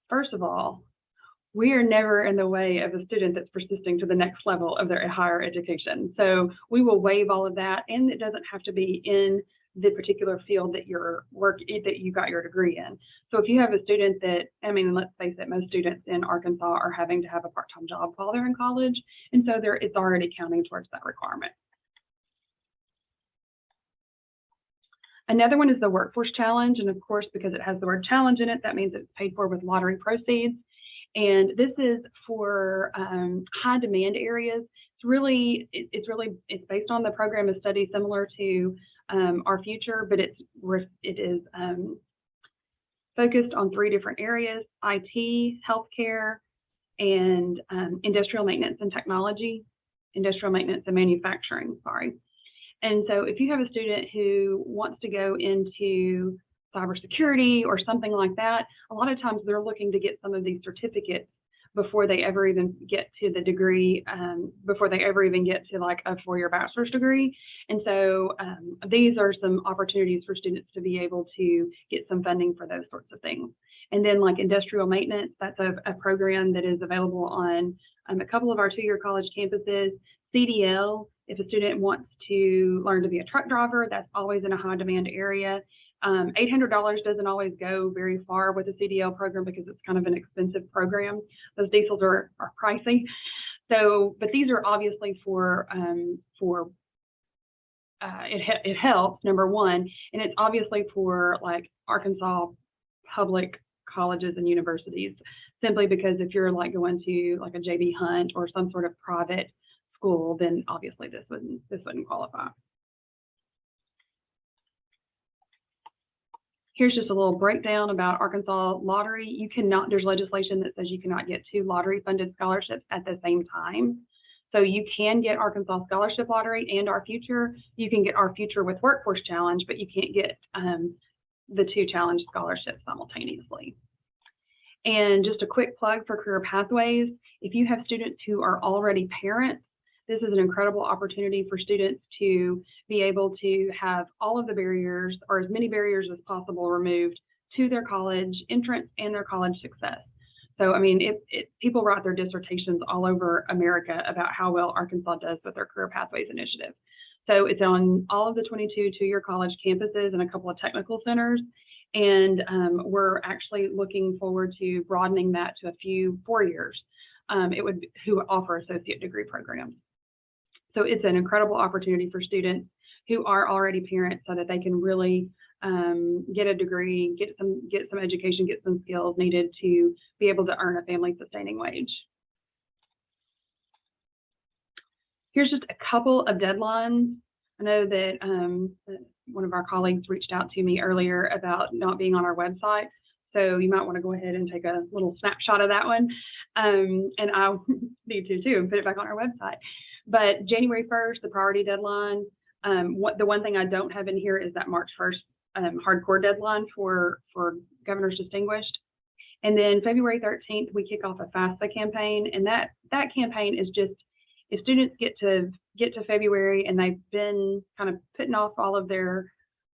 Speaker 5: first of all, we are never in the way of a student that's persisting to the next level of their higher education. So we will waive all of that, and it doesn't have to be in the particular field that you got your degree in. So if you have a student that, I mean, let's face it, most students in Arkansas are having to have a part-time job while they're in college, and so it's already counting towards that requirement. Another one is the workforce challenge, and of course, because it has the word challenge in it, that means it's paid for with lottery proceeds. And this is for high demand areas. It's based on the program of study similar to Our Future, but it is focused on 3 different areas: IT, healthcare, and industrial maintenance and technology, industrial maintenance and manufacturing, sorry. And so if you have a student who wants to go into cybersecurity or something like that, a lot of times they're looking to get some of these certificates before they ever even get to the degree, before they ever even get to like a 4-year bachelor's degree. And so these are some opportunities for students to be able to get some funding for those sorts of things. And then like industrial maintenance, that's a program that is available on a couple of our 2-year college campuses. CDL, if a student wants to learn to be a truck driver, that's always in a high demand area. $800 doesn't always go very far with a CDL program because it's kind of an expensive program. Those diesels are pricey. So, but these are obviously it helps, number one, and it's obviously for like Arkansas public colleges and universities, simply because if you're like going to like a JB Hunt or some sort of private school, then obviously this wouldn't qualify. Here's just a little breakdown about Arkansas lottery. There's legislation that says you cannot get 2 lottery funded scholarships at the same time. So you can get Arkansas Scholarship Lottery and Our Future. You can get Our Future with Workforce Challenge, but you can't get the 2 challenge scholarships simultaneously. And just a quick plug for career pathways. If you have students who are already parents, this is an incredible opportunity for students to be able to have all of the barriers, or as many barriers as possible, removed to their college entrance and their college success. So, I mean, people write their dissertations all over America about how well Arkansas does with their Career Pathways initiative. So it's on all of the 22 2-year college campuses and a couple of technical centers. And we're actually looking forward to broadening that to a few 4 years who offer associate degree programs. So it's an incredible opportunity for students who are already parents so that they can really get a degree, get some education, get some skills needed to be able to earn a family sustaining wage. Here's just a couple of deadlines. I know that one of our colleagues reached out to me earlier about not being on our website. So you might want to go ahead and take a little snapshot of that one. And I'll need to too, and put it back on our website. But January 1st, the priority deadline. The one thing I don't have in here is that March 1st hardcore deadline for Governor's Distinguished. And then February 13th, we kick off a FAFSA campaign. And that campaign is just, if students get to February and they've been kind of putting off all of their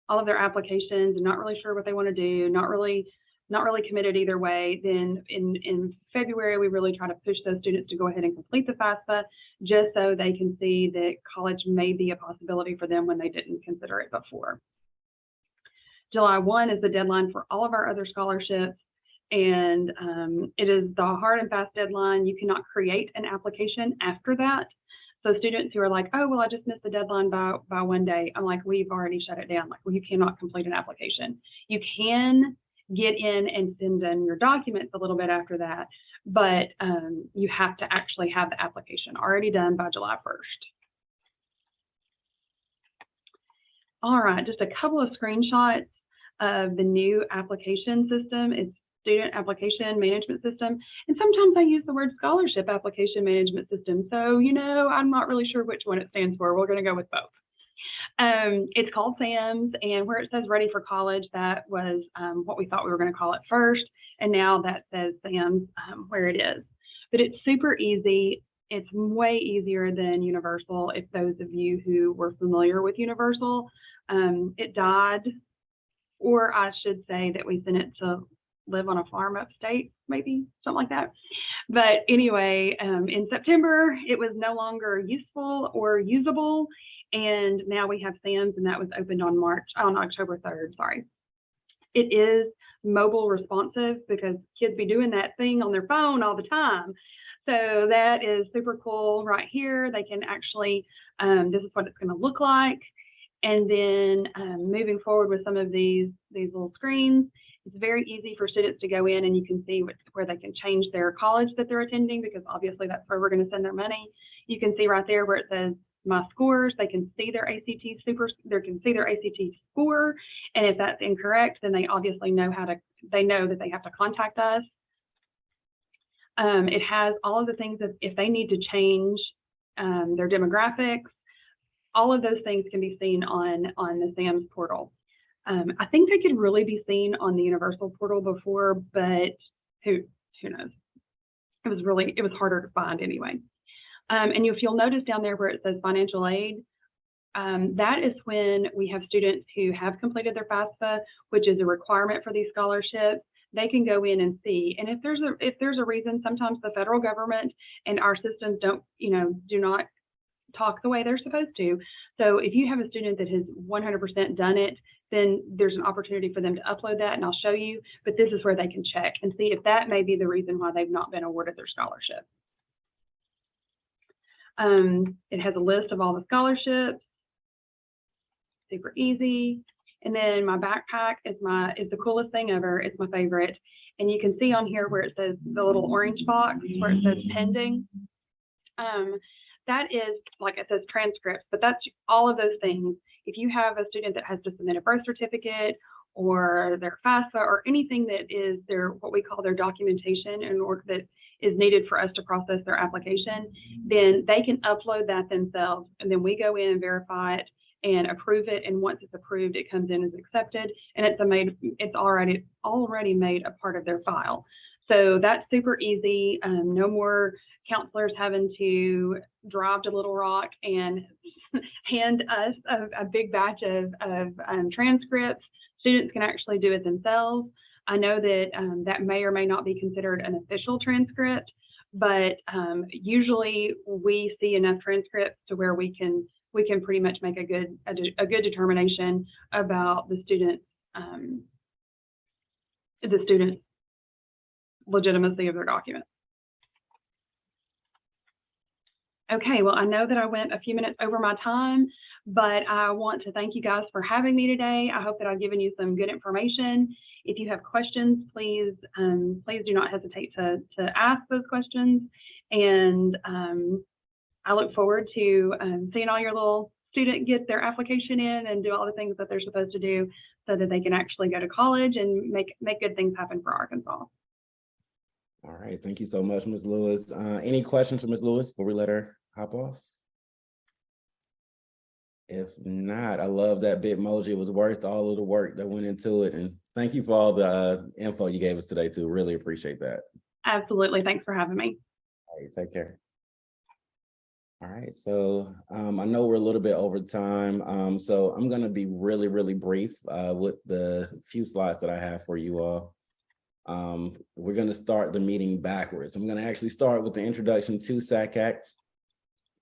Speaker 5: applications and not really sure what they want to do, not really committed either way, then in February, we really try to push those students to go ahead and complete the FAFSA, just so they can see that college may be a possibility for them when they didn't consider it before. July 1 is the deadline for all of our other scholarships. And it is the hard and fast deadline. You cannot create an application after that. So students who are like, oh, well, I just missed the deadline by one day. I'm like, we've already shut it down. Like, well, you cannot complete an application. You can get in and send in your documents a little bit after that, but you have to actually have the application already done by July 1st. All right, just a couple of screenshots of the new application system. It's Student Application Management System. And sometimes I use the word Scholarship Application Management System. So, you know, I'm not really sure which one it stands for. We're going to go with both. It's called SAMS, and where it says Ready for College, that was what we thought we were going to call it first. And now that says SAMS where it is. But it's super easy. It's way easier than Universal. If those of you who were familiar with Universal, it died, or I should say that we sent it to live on a farm upstate, maybe something like that. But anyway, in September, it was no longer useful or usable. And now we have SAMS, and that was opened on October 3rd, sorry. It is mobile responsive because kids be doing that thing on their phone all the time. So that is super cool right here. They can actually, this is what it's going to look like. And then moving forward with some of these little screens, it's very easy for students to go in and you can see where they can change their college that they're attending, because obviously that's where we're going to send their money. You can see right there where it says my scores. They can see their ACT score, and if that's incorrect, then they obviously know that they have to contact us. It has all of the things that if they need to change their demographics, all of those things can be seen on the SAMS portal. I think they could really be seen on the Universal portal before, but who knows? It was harder to find anyway. And if you'll notice down there where it says financial aid, that is when we have students who have completed their FAFSA, which is a requirement for these scholarships. They can go in and see. And if there's a reason, sometimes the federal government and our systems do not talk the way they're supposed to. So if you have a student that has 100% done it, then there's an opportunity for them to upload that, and I'll show you. But this is where they can check and see if that may be the reason why they've not been awarded their scholarship. It has a list of all the scholarships, super easy. And then my backpack is the coolest thing ever. It's my favorite. And you can see on here where it says the little orange box where it says pending. That is, like it says transcripts, but that's all of those things. If you have a student that has to submit a birth certificate or their FAFSA or anything that is what we call their documentation in order that is needed for us to process their application, then they can upload that themselves, and then we go in and verify it and approve it. And once it's approved, it comes in as accepted, and it's already made a part of their file. So that's super easy. No more counselors having to drive to Little Rock and hand us a big batch of transcripts. Students can actually do it themselves. I know that that may or may not be considered an official transcript, but usually we see enough transcripts to where we can pretty much make a good determination about the student's legitimacy of their documents. Okay, well, I know that I went a few minutes over my time, but I want to thank you guys for having me today. I hope that I've given you some good information. If you have questions, please do not hesitate to ask those questions. And I look forward to seeing all your little student get their application in and do all the things that they're supposed to do so that they can actually go to college and make good things happen for Arkansas.
Speaker 1: All right, thank you so much, Ms. Lewis. Any questions for Ms. Lewis before we let her hop off? If not, I love that Bitmoji. It was worth all of the work that went into it. And thank you for all the info you gave us today too. Really appreciate that.
Speaker 5: Absolutely. Thanks for having me.
Speaker 1: All right, take care. All right, so I know we're a little bit over time. So I'm gonna be really, really brief with the few slides that I have for you all. We're gonna start the meeting backwards. I'm gonna actually start with the introduction to SACAC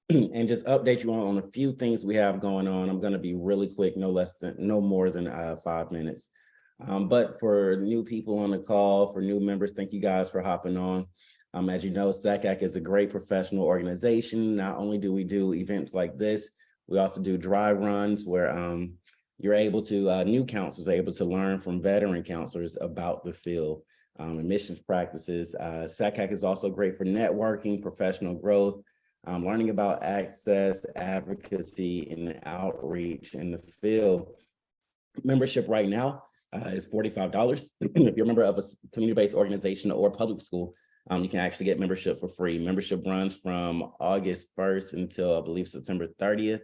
Speaker 1: and just update you on a few things we have going on. I'm gonna be really quick, no more than 5 minutes. But for new people on the call, for new members, thank you guys for hopping on. As you know, SACAC is a great professional organization. Not only do we do events like this, we also do dry runs where you're able to, new counselors are able to learn from veteran counselors about the field, admissions practices. SACAC is also great for networking, professional growth, learning about access, advocacy, and outreach in the field. Membership right now is $45. If you're a member of a community-based organization or public school, you can actually get membership for free. Membership runs from August 1st until I believe September 30th.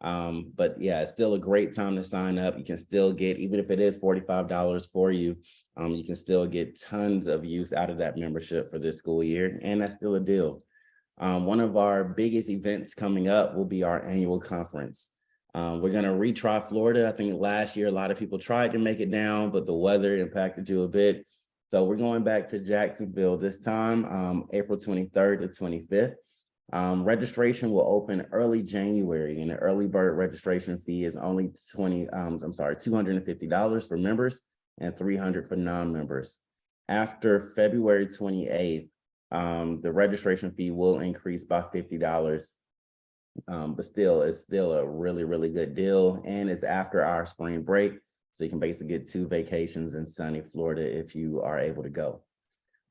Speaker 1: But yeah, it's still a great time to sign up. You can still get, even if it is $45 for you, you can still get tons of use out of that membership for this school year. And that's still a deal. One of our biggest events coming up will be our annual conference. We're going to retry Florida. I think last year, a lot of people tried to make it down, but the weather impacted you a bit. So we're going back to Jacksonville this time, April 23rd to 25th. Registration will open early January, and the early bird registration fee is only $250 for members and $300 for non-members. After February 28th, the registration fee will increase by $50. But still, it's still a really, really good deal. And it's after our spring break. So you can basically get 2 vacations in sunny Florida if you are able to go.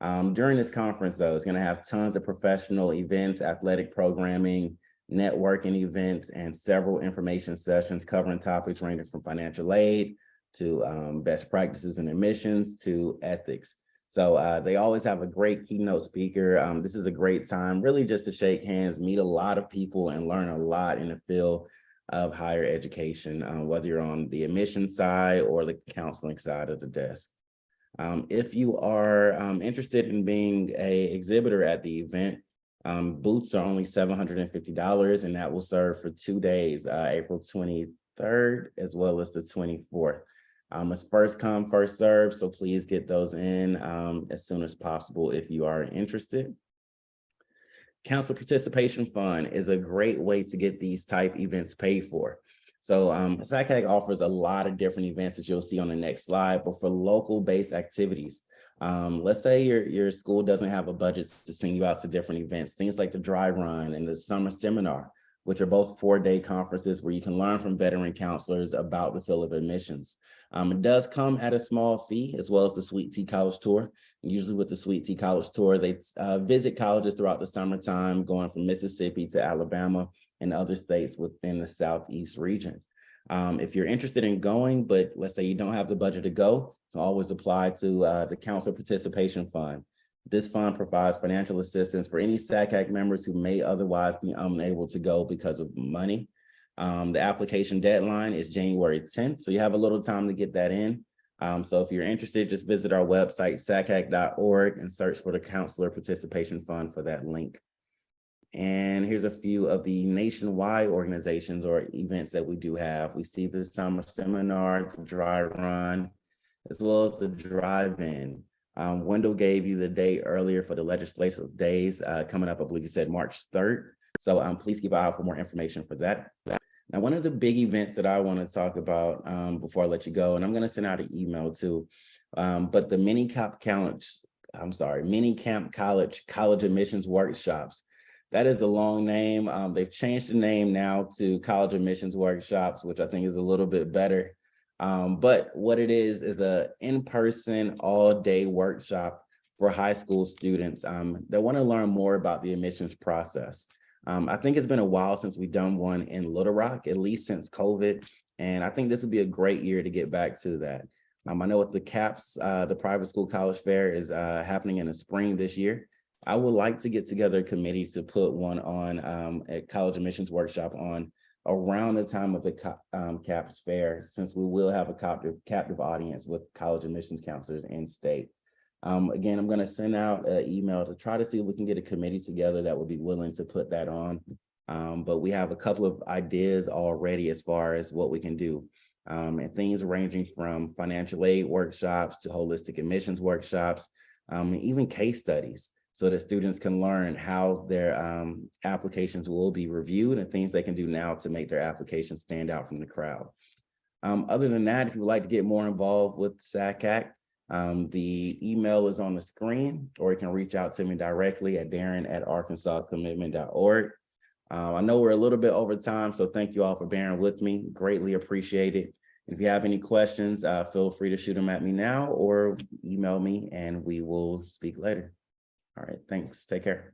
Speaker 1: During this conference, though, it's going to have tons of professional events, athletic programming, networking events, and several information sessions covering topics ranging from financial aid to best practices in admissions to ethics. So they always have a great keynote speaker. This is a great time really just to shake hands, meet a lot of people, and learn a lot in the field of higher education, whether you're on the admission side or the counseling side of the desk. If you are interested in being an exhibitor at the event, booths are only $750, and that will serve for 2 days, April 23rd as well as the 24th. It's first come, first serve, so please get those in as soon as possible if you are interested. Counselor Participation Fund is a great way to get these type events paid for. So SACAC offers a lot of different events that you'll see on the next slide, but for local based activities, let's say your school doesn't have a budget to send you out to different events, things like the dry run and the summer seminar, which are both 4-day conferences where you can learn from veteran counselors about the field of admissions. It does come at a small fee, as well as the Sweet Tea College Tour. Usually with the Sweet Tea College Tour, they visit colleges throughout the summertime, going from Mississippi to Alabama and other states within the Southeast region. If you're interested in going, but let's say you don't have the budget to go, you can always apply to the Counselor Participation Fund. This fund provides financial assistance for any SACAC members who may otherwise be unable to go because of money. The application deadline is January 10th, so you have a little time to get that in. So if you're interested, just visit our website, sacac.org, and search for the Counselor Participation Fund for that link. And here's a few of the nationwide organizations or events that we do have. We see the summer seminar, the dry run, as well as the drive-in. Wendell gave you the day earlier for the legislative days coming up, I believe you said March 3rd. So please keep an eye out for more information for that. Now, one of the big events that I want to talk about before I let you go, and I'm going to send out an email too, but the Mini Camp College Admissions Workshops. That is a long name. They've changed the name now to College Admissions Workshops, which I think is a little bit better. But what it is an in-person all-day workshop for high school students that want to learn more about the admissions process. I think it's been a while since we've done one in Little Rock, at least since COVID. And I think this would be a great year to get back to that. I know with the CAPS, the Private School College Fair is happening in the spring this year. I would like to get together a committee to put one on a college admissions workshop on around the time of the CAPS Fair, since we will have a captive audience with college admissions counselors in state. Again, I'm going to send out an email to try to see if we can get a committee together that would be willing to put that on. But we have a couple of ideas already as far as what we can do. And things ranging from financial aid workshops to holistic admissions workshops, and even case studies, so that students can learn how their applications will be reviewed and things they can do now to make their applications stand out from the crowd. Other than that, if you would like to get more involved with SACAC, the email is on the screen, or you can reach out to me directly at darren@arkansascommitment.org. I know we're a little bit over time, so thank you all for bearing with me. Greatly appreciate it. If you have any questions, feel free to shoot them at me now or email me and we will speak later. All right, thanks. Take care.